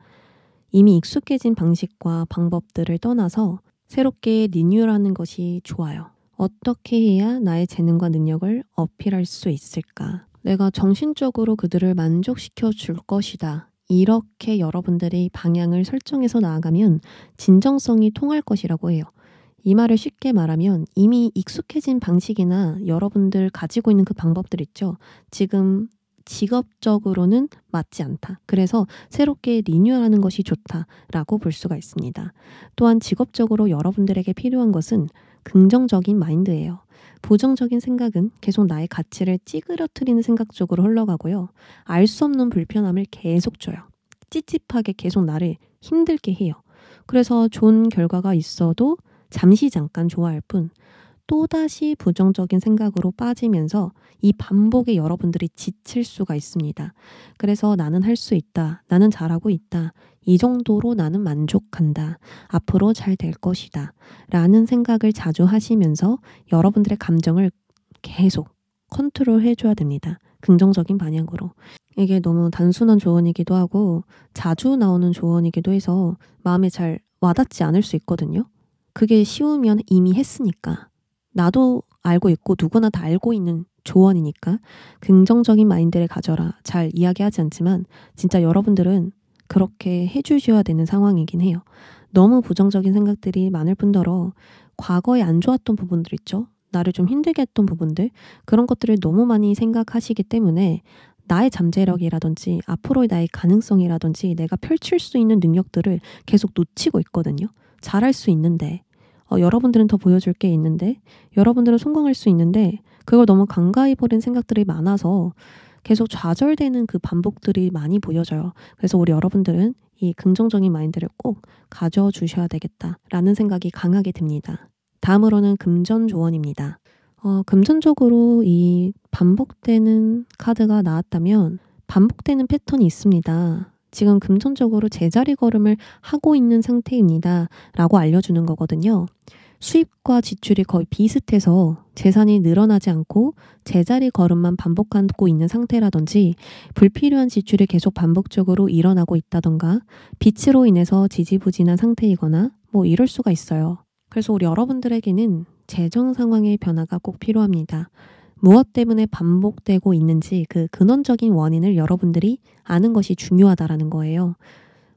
이미 익숙해진 방식과 방법들을 떠나서 새롭게 리뉴얼하는 것이 좋아요. 어떻게 해야 나의 재능과 능력을 어필할 수 있을까? 내가 정신적으로 그들을 만족시켜 줄 것이다. 이렇게 여러분들이 방향을 설정해서 나아가면 진정성이 통할 것이라고 해요. 이 말을 쉽게 말하면 이미 익숙해진 방식이나 여러분들 가지고 있는 그 방법들 있죠. 지금 직업적으로는 맞지 않다. 그래서 새롭게 리뉴얼하는 것이 좋다라고 볼 수가 있습니다. 또한 직업적으로 여러분들에게 필요한 것은 긍정적인 마인드예요. 부정적인 생각은 계속 나의 가치를 찌그러뜨리는 생각 쪽으로 흘러가고요. 알 수 없는 불편함을 계속 줘요. 찝찝하게 계속 나를 힘들게 해요. 그래서 좋은 결과가 있어도 잠시 잠깐 좋아할 뿐 또다시 부정적인 생각으로 빠지면서 이 반복에 여러분들이 지칠 수가 있습니다. 그래서 나는 할 수 있다. 나는 잘하고 있다. 이 정도로 나는 만족한다. 앞으로 잘 될 것이다. 라는 생각을 자주 하시면서 여러분들의 감정을 계속 컨트롤 해줘야 됩니다. 긍정적인 방향으로. 이게 너무 단순한 조언이기도 하고 자주 나오는 조언이기도 해서 마음에 잘 와닿지 않을 수 있거든요. 그게 쉬우면 이미 했으니까. 나도 알고 있고 누구나 다 알고 있는 조언이니까 긍정적인 마인드를 가져라. 잘 이야기하지 않지만 진짜 여러분들은 그렇게 해주셔야 되는 상황이긴 해요. 너무 부정적인 생각들이 많을 뿐더러 과거에 안 좋았던 부분들 있죠. 나를 좀 힘들게 했던 부분들 그런 것들을 너무 많이 생각하시기 때문에 나의 잠재력이라든지 앞으로의 나의 가능성이라든지 내가 펼칠 수 있는 능력들을 계속 놓치고 있거든요. 잘할 수 있는데 여러분들은 더 보여줄 게 있는데 여러분들은 성공할 수 있는데 그걸 너무 간과해 버린 생각들이 많아서 계속 좌절되는 그 반복들이 많이 보여져요. 그래서 우리 여러분들은 이 긍정적인 마인드를 꼭 가져주셔야 되겠다라는 생각이 강하게 듭니다. 다음으로는 금전 조언입니다. 금전적으로 이 반복되는 카드가 나왔다면 반복되는 패턴이 있습니다. 지금 금전적으로 제자리 걸음을 하고 있는 상태입니다. 라고 알려주는 거거든요. 수입과 지출이 거의 비슷해서 재산이 늘어나지 않고 제자리 걸음만 반복하고 있는 상태라든지 불필요한 지출이 계속 반복적으로 일어나고 있다던가 빚으로 인해서 지지부진한 상태이거나 뭐 이럴 수가 있어요. 그래서 우리 여러분들에게는 재정 상황의 변화가 꼭 필요합니다. 무엇 때문에 반복되고 있는지 그 근원적인 원인을 여러분들이 아는 것이 중요하다라는 거예요.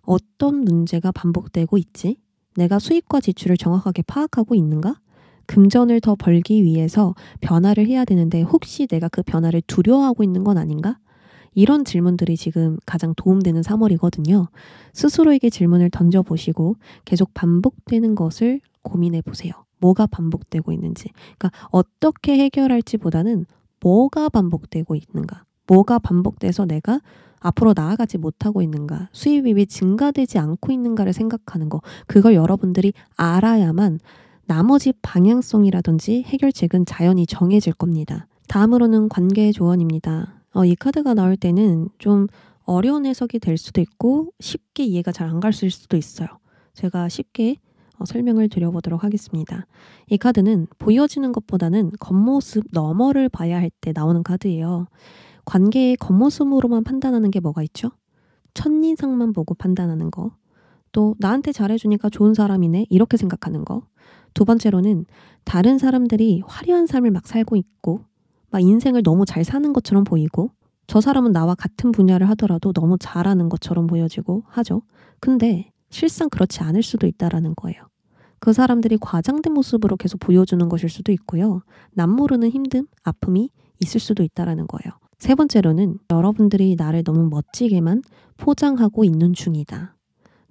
어떤 문제가 반복되고 있지? 내가 수입과 지출을 정확하게 파악하고 있는가? 금전을 더 벌기 위해서 변화를 해야 되는데 혹시 내가 그 변화를 두려워하고 있는 건 아닌가? 이런 질문들이 지금 가장 도움되는 3월이거든요. 스스로에게 질문을 던져보시고 계속 반복되는 것을 고민해 보세요. 뭐가 반복되고 있는지. 그러니까 어떻게 해결할지보다는 뭐가 반복되고 있는가. 뭐가 반복돼서 내가 앞으로 나아가지 못하고 있는가. 수입이 왜 증가되지 않고 있는가를 생각하는 거. 그걸 여러분들이 알아야만 나머지 방향성이라든지 해결책은 자연히 정해질 겁니다. 다음으로는 관계 조언입니다. 이 카드가 나올 때는 좀 어려운 해석이 될 수도 있고 쉽게 이해가 잘 안 갔을 수도 있어요. 제가 쉽게 설명을 드려보도록 하겠습니다. 이 카드는 보여지는 것보다는 겉모습 너머를 봐야 할 때 나오는 카드예요. 관계의 겉모습으로만 판단하는 게 뭐가 있죠? 첫인상만 보고 판단하는 거. 또 나한테 잘해주니까 좋은 사람이네 이렇게 생각하는 거. 두 번째로는 다른 사람들이 화려한 삶을 막 살고 있고 막 인생을 너무 잘 사는 것처럼 보이고 저 사람은 나와 같은 분야를 하더라도 너무 잘하는 것처럼 보여지고 하죠. 근데 실상 그렇지 않을 수도 있다라는 거예요. 그 사람들이 과장된 모습으로 계속 보여주는 것일 수도 있고요. 남모르는 힘듦, 아픔이 있을 수도 있다라는 거예요. 세 번째로는 여러분들이 나를 너무 멋지게만 포장하고 있는 중이다.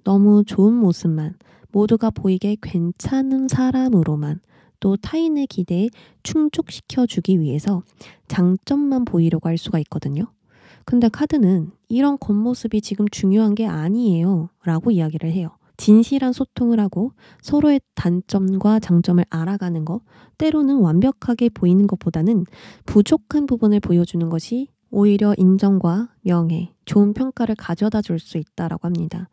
너무 좋은 모습만, 모두가 보이게 괜찮은 사람으로만 또 타인의 기대에 충족시켜주기 위해서 장점만 보이려고 할 수가 있거든요. 근데 카드는 이런 겉모습이 지금 중요한 게 아니에요 라고 이야기를 해요. 진실한 소통을 하고 서로의 단점과 장점을 알아가는 것, 때로는 완벽하게 보이는 것보다는 부족한 부분을 보여주는 것이 오히려 인정과 명예, 좋은 평가를 가져다 줄 수 있다라고 합니다.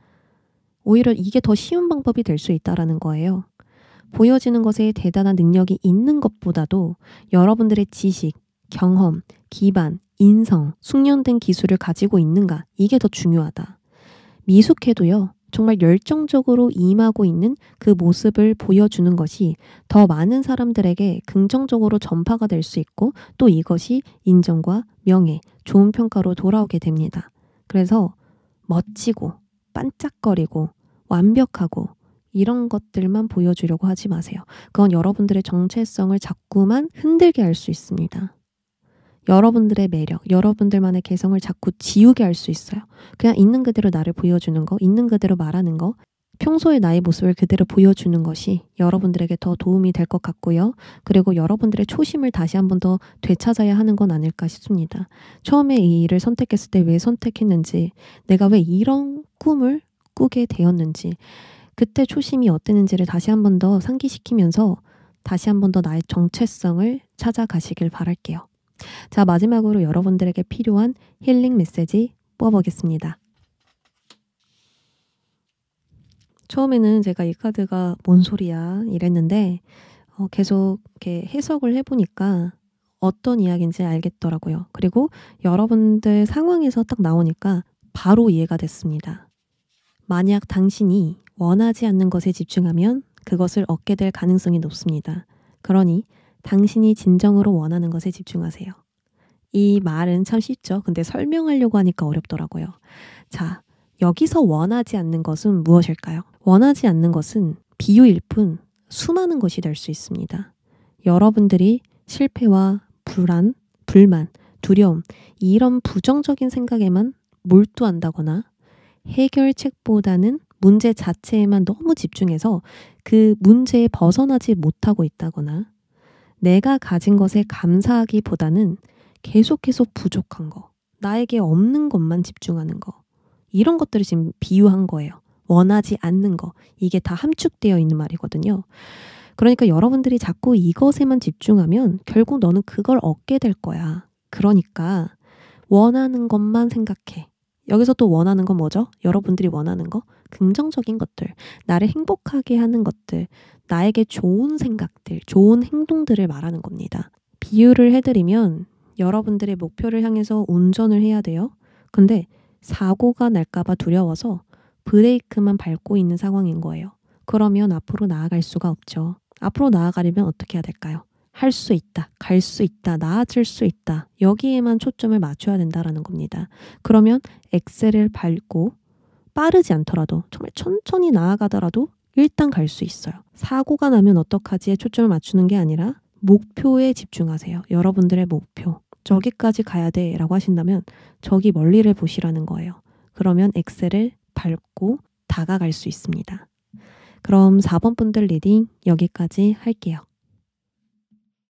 오히려 이게 더 쉬운 방법이 될 수 있다라는 거예요. 보여지는 것에 대단한 능력이 있는 것보다도 여러분들의 지식, 경험, 기반, 인성, 숙련된 기술을 가지고 있는가 이게 더 중요하다. 미숙해도요. 정말 열정적으로 임하고 있는 그 모습을 보여주는 것이 더 많은 사람들에게 긍정적으로 전파가 될 수 있고 또 이것이 인정과 명예, 좋은 평가로 돌아오게 됩니다. 그래서 멋지고 반짝거리고 완벽하고 이런 것들만 보여주려고 하지 마세요. 그건 여러분들의 정체성을 자꾸만 흔들게 할 수 있습니다. 여러분들의 매력, 여러분들만의 개성을 자꾸 지우게 할 수 있어요. 그냥 있는 그대로 나를 보여주는 거, 있는 그대로 말하는 거, 평소의 나의 모습을 그대로 보여주는 것이 여러분들에게 더 도움이 될 것 같고요. 그리고 여러분들의 초심을 다시 한 번 더 되찾아야 하는 건 아닐까 싶습니다. 처음에 이 일을 선택했을 때 왜 선택했는지, 내가 왜 이런 꿈을 꾸게 되었는지, 그때 초심이 어땠는지를 다시 한 번 더 상기시키면서 다시 한 번 더 나의 정체성을 찾아가시길 바랄게요. 자, 마지막으로 여러분들에게 필요한 힐링 메시지 뽑아보겠습니다. 처음에는 제가 이 카드가 뭔 소리야 이랬는데 계속 이렇게 해석을 해보니까 어떤 이야기인지 알겠더라고요. 그리고 여러분들 상황에서 딱 나오니까 바로 이해가 됐습니다. 만약 당신이 원하지 않는 것에 집중하면 그것을 얻게 될 가능성이 높습니다. 그러니 당신이 진정으로 원하는 것에 집중하세요. 이 말은 참 쉽죠. 근데 설명하려고 하니까 어렵더라고요. 자, 여기서 원하지 않는 것은 무엇일까요? 원하지 않는 것은 비유일 뿐 수많은 것이 될 수 있습니다. 여러분들이 실패와 불안, 불만, 두려움 이런 부정적인 생각에만 몰두한다거나 해결책보다는 문제 자체에만 너무 집중해서 그 문제에 벗어나지 못하고 있다거나 내가 가진 것에 감사하기보다는 계속해서 부족한 거, 나에게 없는 것만 집중하는 거 이런 것들을 지금 비유한 거예요. 원하지 않는 거, 이게 다 함축되어 있는 말이거든요. 그러니까 여러분들이 자꾸 이것에만 집중하면 결국 너는 그걸 얻게 될 거야. 그러니까 원하는 것만 생각해. 여기서 또 원하는 건 뭐죠? 여러분들이 원하는 거? 긍정적인 것들, 나를 행복하게 하는 것들, 나에게 좋은 생각들, 좋은 행동들을 말하는 겁니다. 비유를 해드리면 여러분들의 목표를 향해서 운전을 해야 돼요. 근데 사고가 날까봐 두려워서 브레이크만 밟고 있는 상황인 거예요. 그러면 앞으로 나아갈 수가 없죠. 앞으로 나아가려면 어떻게 해야 될까요? 할 수 있다, 갈 수 있다, 나아질 수 있다. 여기에만 초점을 맞춰야 된다라는 겁니다. 그러면 엑셀을 밟고 빠르지 않더라도 정말 천천히 나아가더라도 일단 갈 수 있어요. 사고가 나면 어떡하지에 초점을 맞추는 게 아니라 목표에 집중하세요. 여러분들의 목표. 저기까지 가야 돼 라고 하신다면 저기 멀리를 보시라는 거예요. 그러면 엑셀을 밟고 다가갈 수 있습니다. 그럼 4번 분들 리딩 여기까지 할게요.